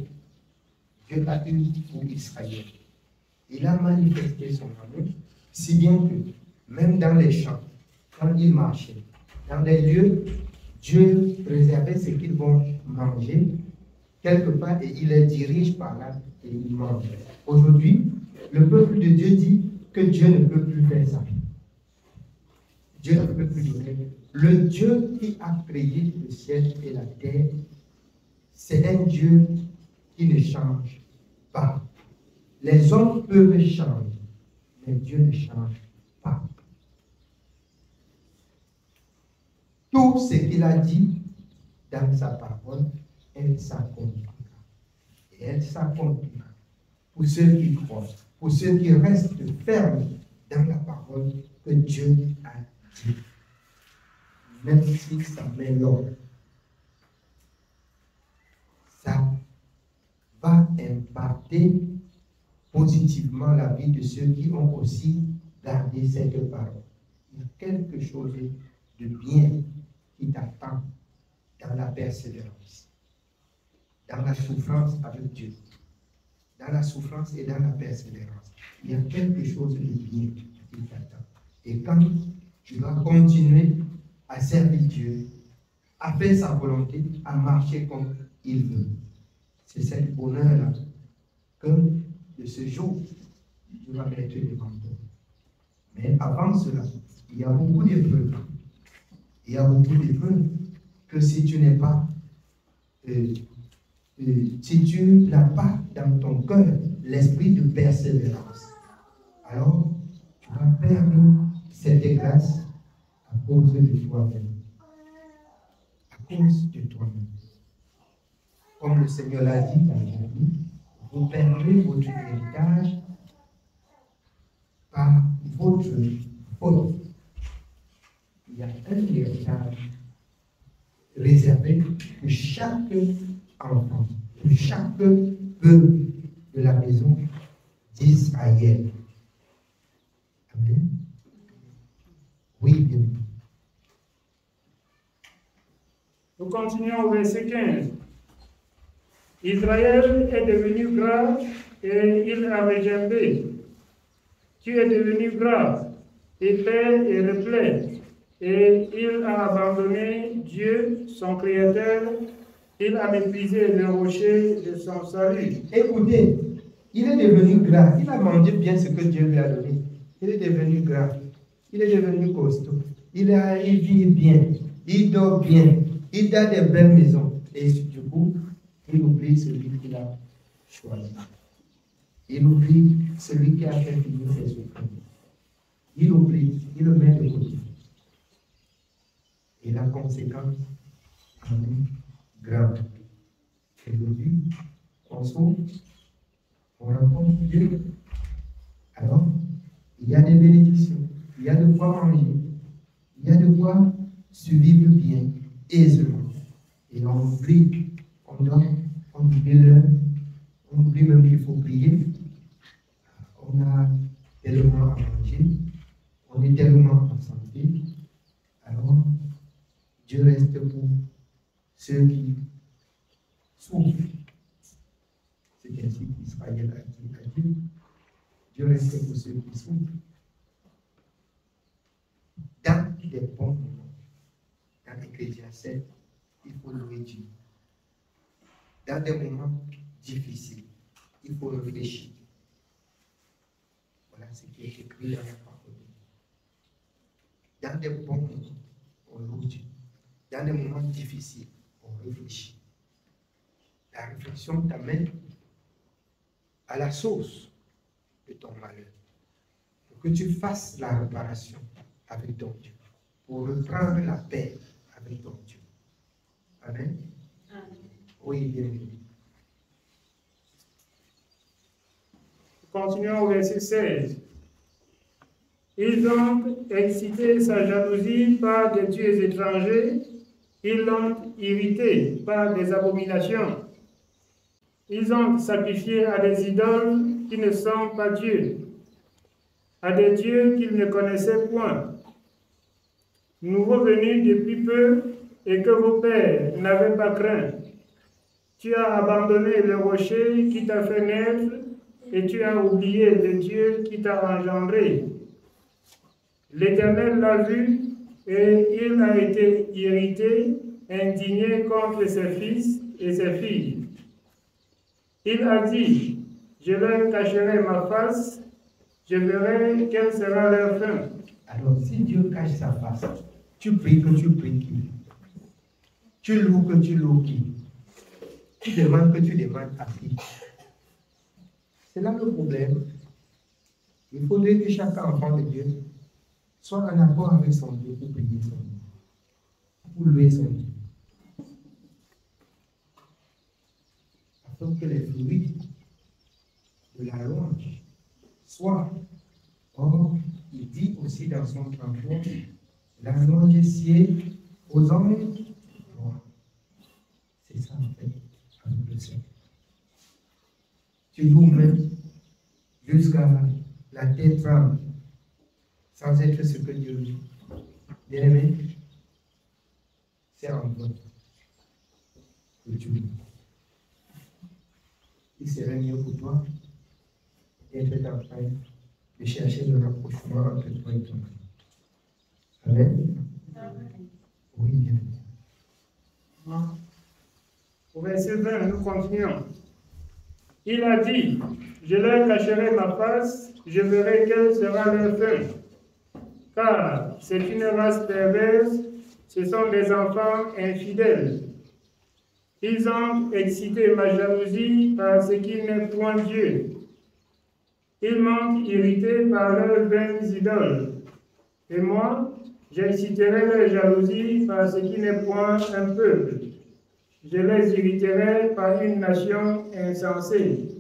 Dieu a eu pour Israël. Il a manifesté son amour, si bien que même dans les champs, quand il marchait, dans les lieux, Dieu réservait ce qu'ils vont manger quelque part et il les dirige par là et ils mangent. Aujourd'hui, le peuple de Dieu dit que Dieu ne peut plus faire ça. Dieu ne peut plus donner. Le Dieu qui a créé le ciel et la terre, c'est un Dieu qui ne change pas. Les hommes peuvent changer, mais Dieu ne change pas. Tout ce qu'il a dit dans sa parole, elle s'accomplira. Et elle s'accomplira pour ceux qui croient, pour ceux qui restent fermes dans la parole que Dieu a dit. Même si ça met l'ordre, ça va impacter positivement la vie de ceux qui ont aussi gardé cette parole. Il y a quelque chose de bien qui t'attend dans la persévérance, dans la souffrance avec Dieu, dans la souffrance et dans la persévérance. Il y a quelque chose de bien qui t'attend. Et quand tu dois continuer à servir Dieu, à faire sa volonté, à marcher comme il veut. C'est cet bonheur-là que de ce jour, tu vas mettre devant toi. Mais avant cela, il y a beaucoup d'épreuves. Il y a beaucoup d'épreuves que si tu n'es pas, si tu n'as pas dans ton cœur l'esprit de persévérance, alors tu vas perdre cette grâce à cause de toi-même. À cause de toi-même. Comme le Seigneur l'a dit dans la Bible, vous perdrez votre héritage par votre faute. Il y a un héritage réservé pour chaque enfant, pour chaque peuple de la maison d'Israël. Amen. Oui, bien. Nous continuons au verset 15. Israël est devenu gras et il a regimbé. Tu es devenu gras, épais et replet, et il a abandonné Dieu, son Créateur. Il a méprisé le rocher de son salut. Écoutez, il est devenu gras. Il a mangé bien ce que Dieu lui a donné. Il est devenu gras. Il est devenu costaud. Il vit bien. Il dort bien. Il a des belles maisons. Et du coup, il oublie celui qu'il a choisi. Il oublie celui qui a fait finir ses souffrances. Il oublie, il le met de côté. Et la conséquence en est grave. Aujourd'hui, on sauve, on rencontre Dieu. Alors, il y a des bénédictions, il y a de quoi manger, il y a de quoi survivre bien, aisément. Et on oublie, on oublie l'heure, on oublie même qu'il faut prier. On a tellement à manger, on est tellement en santé. Alors, Dieu reste pour ceux qui souffrent. C'est ainsi qu'Israël a dit. Dieu reste pour ceux qui souffrent. Dans des bons moments, dans l'Ecclésiaste 7, il faut louer Dieu. Dans des moments difficiles, il faut réfléchir. Voilà ce qui est écrit dans la parole. Dans des bons moments, on loue Dieu. Dans des moments difficiles, on réfléchit. La réflexion t'amène à la source de ton malheur. Pour que tu fasses la réparation avec ton Dieu. Pour reprendre la paix avec ton Dieu. Amen. Amen. Oui, bien. Continuons au verset 16. Ils ont excité sa jalousie par des dieux étrangers. Ils l'ont irrité par des abominations. Ils ont sacrifié à des idoles qui ne sont pas Dieu, à des dieux qu'ils ne connaissaient point, nouveaux venus depuis peu et que vos pères n'avaient pas craint. Tu as abandonné le rocher qui t'a fait naître et tu as oublié le Dieu qui t'a engendré. L'Éternel l'a vu et il a été irrité, indigné contre ses fils et ses filles. Il a dit, je leur cacherai ma face, je verrai quelle sera leur fin. Alors, si Dieu cache sa face, tu pries que tu pries qui? Tu loues que tu loues qui? Tu demandes que tu demandes à qui? C'est là le problème. Il faudrait que chaque enfant de Dieu soit en accord avec son Dieu pour prier son Dieu, pour louer son Dieu. Afin que les fruits de la louange soient. Or, il dit aussi dans son 33, la louange est sied aux hommes. C'est ça en fait, avec le Seigneur. Tu loues même jusqu'à la tête tremble, sans être ce que Dieu dit. Bien aimé, c'est en toi que tu loues. Il serait mieux pour toi d'être en train de chercher le rapprochement entre toi et ton Dieu. Amen. Oui, bien. Au verset 20, nous continuons. Il a dit, je leur cacherai ma face, je verrai quelle sera leur fin. Car c'est une race perverse, ce sont des enfants infidèles. Ils ont excité ma jalousie par ce qui n'est point Dieu. Ils m'ont irrité par leurs vaines idoles. Et moi, j'exciterai leur jalousie par ce qui n'est point un peuple. Je les irriterai par une nation insensée.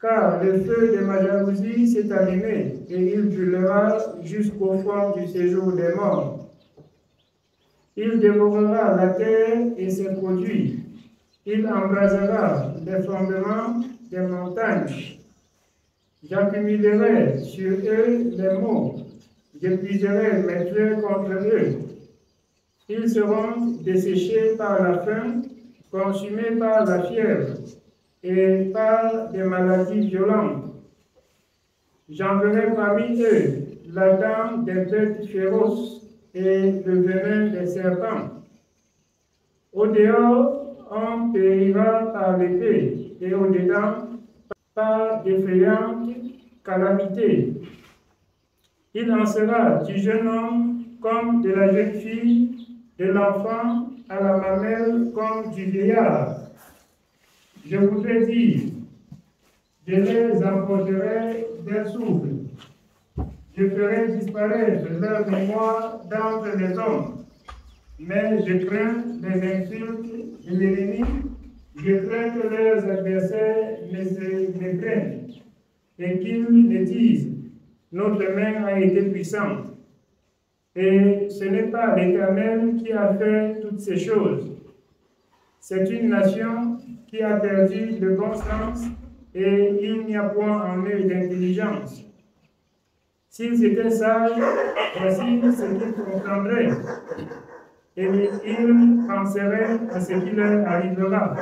Car le feu de ma jalousie s'est allumé, et il brûlera jusqu'au fond du séjour des morts. Il dévorera la terre et ses produits. Il embrasera les fondements des montagnes. J'accumulerai sur eux les maux. J'épuiserai mes traits contre eux. Ils seront desséchés par la faim, consumés par la fièvre et par des maladies violentes. J'enverrai parmi eux la dent des bêtes féroces et le venin des serpents. Au dehors, on périra par l'épée, et au dedans, par d'effrayantes calamités. Il en sera du jeune homme comme de la jeune fille, de l'enfant à la mamelle comme du vieillard. Je voudrais dire, je les emporterai d'un souffle. Je ferai disparaître leur mémoire d'entre les hommes. Mais je crains les insultes de l'ennemi. Je crains que leurs adversaires ne se méprennent et qu'ils ne disent, notre main a été puissante. Et ce n'est pas l'Éternel qui a fait toutes ces choses. C'est une nation qui a perdu le bon sens et il n'y a point en eux d'intelligence. S'ils étaient sages, voici ce qu'ils comprendraient, et ils penseraient à ce qui leur arrivera.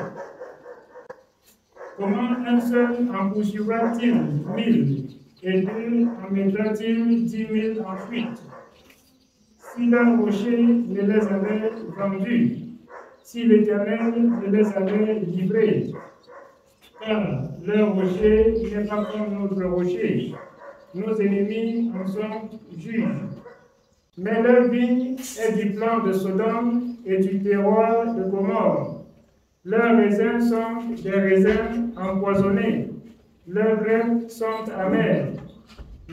Comment un seul en poursuivra-t-il 1000, et deux en mettra-t-il 10 000 en fuite? Si leur rocher ne les avait vendus, si l'Éternel ne les avait livrés, car leur rocher n'est pas comme notre rocher, nos ennemis en sont juges. Mais leur vigne est du plan de Sodome et du terroir de Gomorrhe. Leurs raisins sont des raisins empoisonnés, leurs graines sont amères,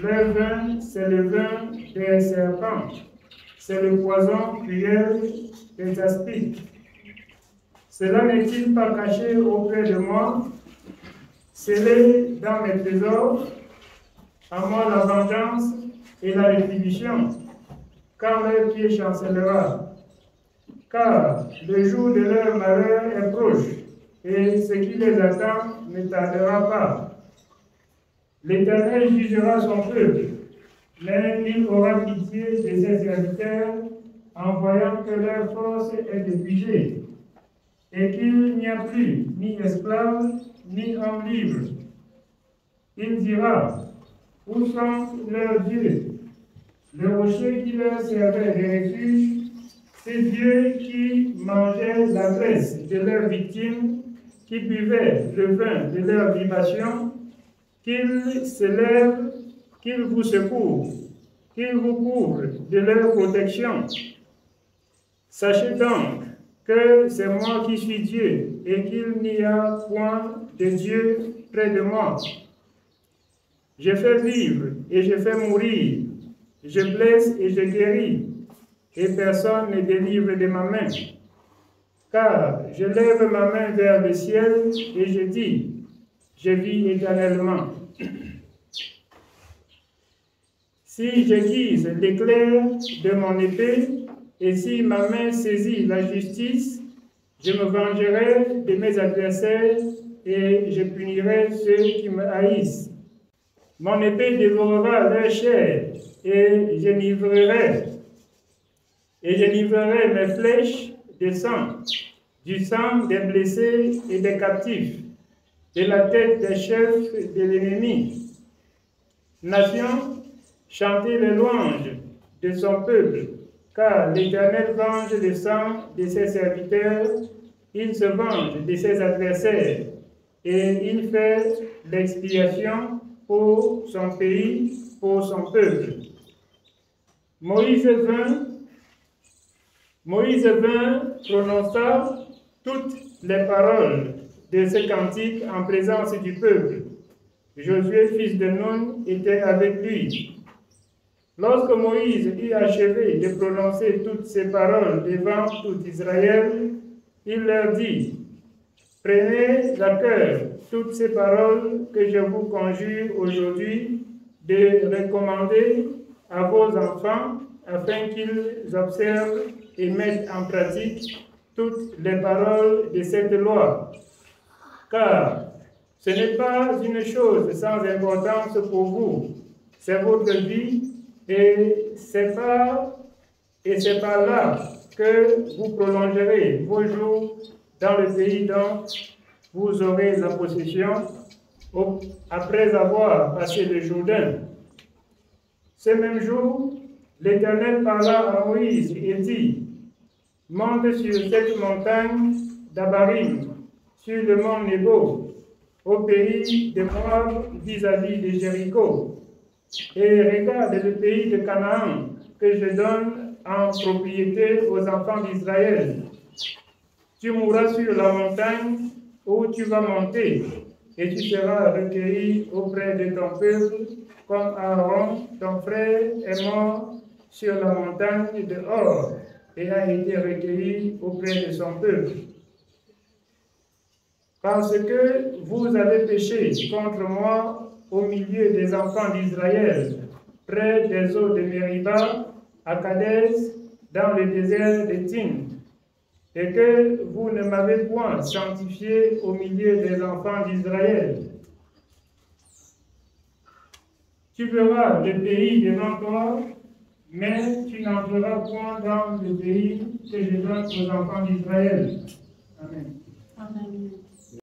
leur vin, c'est le vin des serpents, c'est le poison cruel des aspics. Cela n'est-il pas caché auprès de moi, scellé dans mes trésors? À moi la vengeance et la rétribution, car leur pied chancellera. Car le jour de leur malheur est proche, et ce qui les attend ne tardera pas. L'Éternel jugera son peuple, mais il aura pitié de ses serviteurs, en voyant que leur force est épuisée, et qu'il n'y a plus ni esclave, ni homme libre. Il dira, où sont leurs dieux? Le rocher qui leur servait de refuge, ces dieux qui mangeaient la graisse de leurs victimes, qui buvaient le vin de leurs libations, qu'ils se lèvent, qu'ils vous secourent, qu'ils vous couvrent de leur protection. Sachez donc que c'est moi qui suis Dieu, et qu'il n'y a point de Dieu près de moi. Je fais vivre et je fais mourir, je blesse et je guéris, et personne ne délivre de ma main. Car je lève ma main vers le ciel et je dis, je vis éternellement. Si j'aiguise l'éclair de mon épée, et si ma main saisit la justice, je me vengerai de mes adversaires et je punirai ceux qui me haïssent. Mon épée dévorera leur chair, et je livrerai mes flèches de sang, du sang des blessés et des captifs, de la tête des chefs de l'ennemi. Nation, chantez les louanges de son peuple, car l'Éternel venge le sang de ses serviteurs, il se venge de ses adversaires, et il fait l'expiation pour son pays, pour son peuple. Moïse vint, prononça toutes les paroles de ce cantique en présence du peuple. Josué, fils de Nun, était avec lui. Lorsque Moïse eut achevé de prononcer toutes ces paroles devant tout Israël, il leur dit, « Prenez à cœur toutes ces paroles que je vous conjure aujourd'hui de recommander à vos enfants afin qu'ils observent et mettent en pratique toutes les paroles de cette loi. Car ce n'est pas une chose sans importance pour vous, c'est votre vie et c'est par là que vous prolongerez vos jours dans le pays dont vous aurez la possession après avoir passé le Jourdain. Ce même jour, l'Éternel parla à Moïse et dit, « Monte sur cette montagne d'Abarim, sur le mont Nebo, au pays de Moab vis-à-vis de Jéricho, et regarde le pays de Canaan que je donne en propriété aux enfants d'Israël. Tu mourras sur la montagne où tu vas monter, et tu seras recueilli auprès de ton peuple, comme Aaron, ton frère, est mort sur la montagne de Hor, et a été recueilli auprès de son peuple. Parce que vous avez péché contre moi au milieu des enfants d'Israël, près des eaux de Mériba, à Kadès, dans le désert de Tin, et que vous ne m'avez point sanctifié au milieu des enfants d'Israël. Tu verras le pays devant toi, mais tu n'entreras point dans le pays que je donne aux enfants d'Israël. Amen. Amen.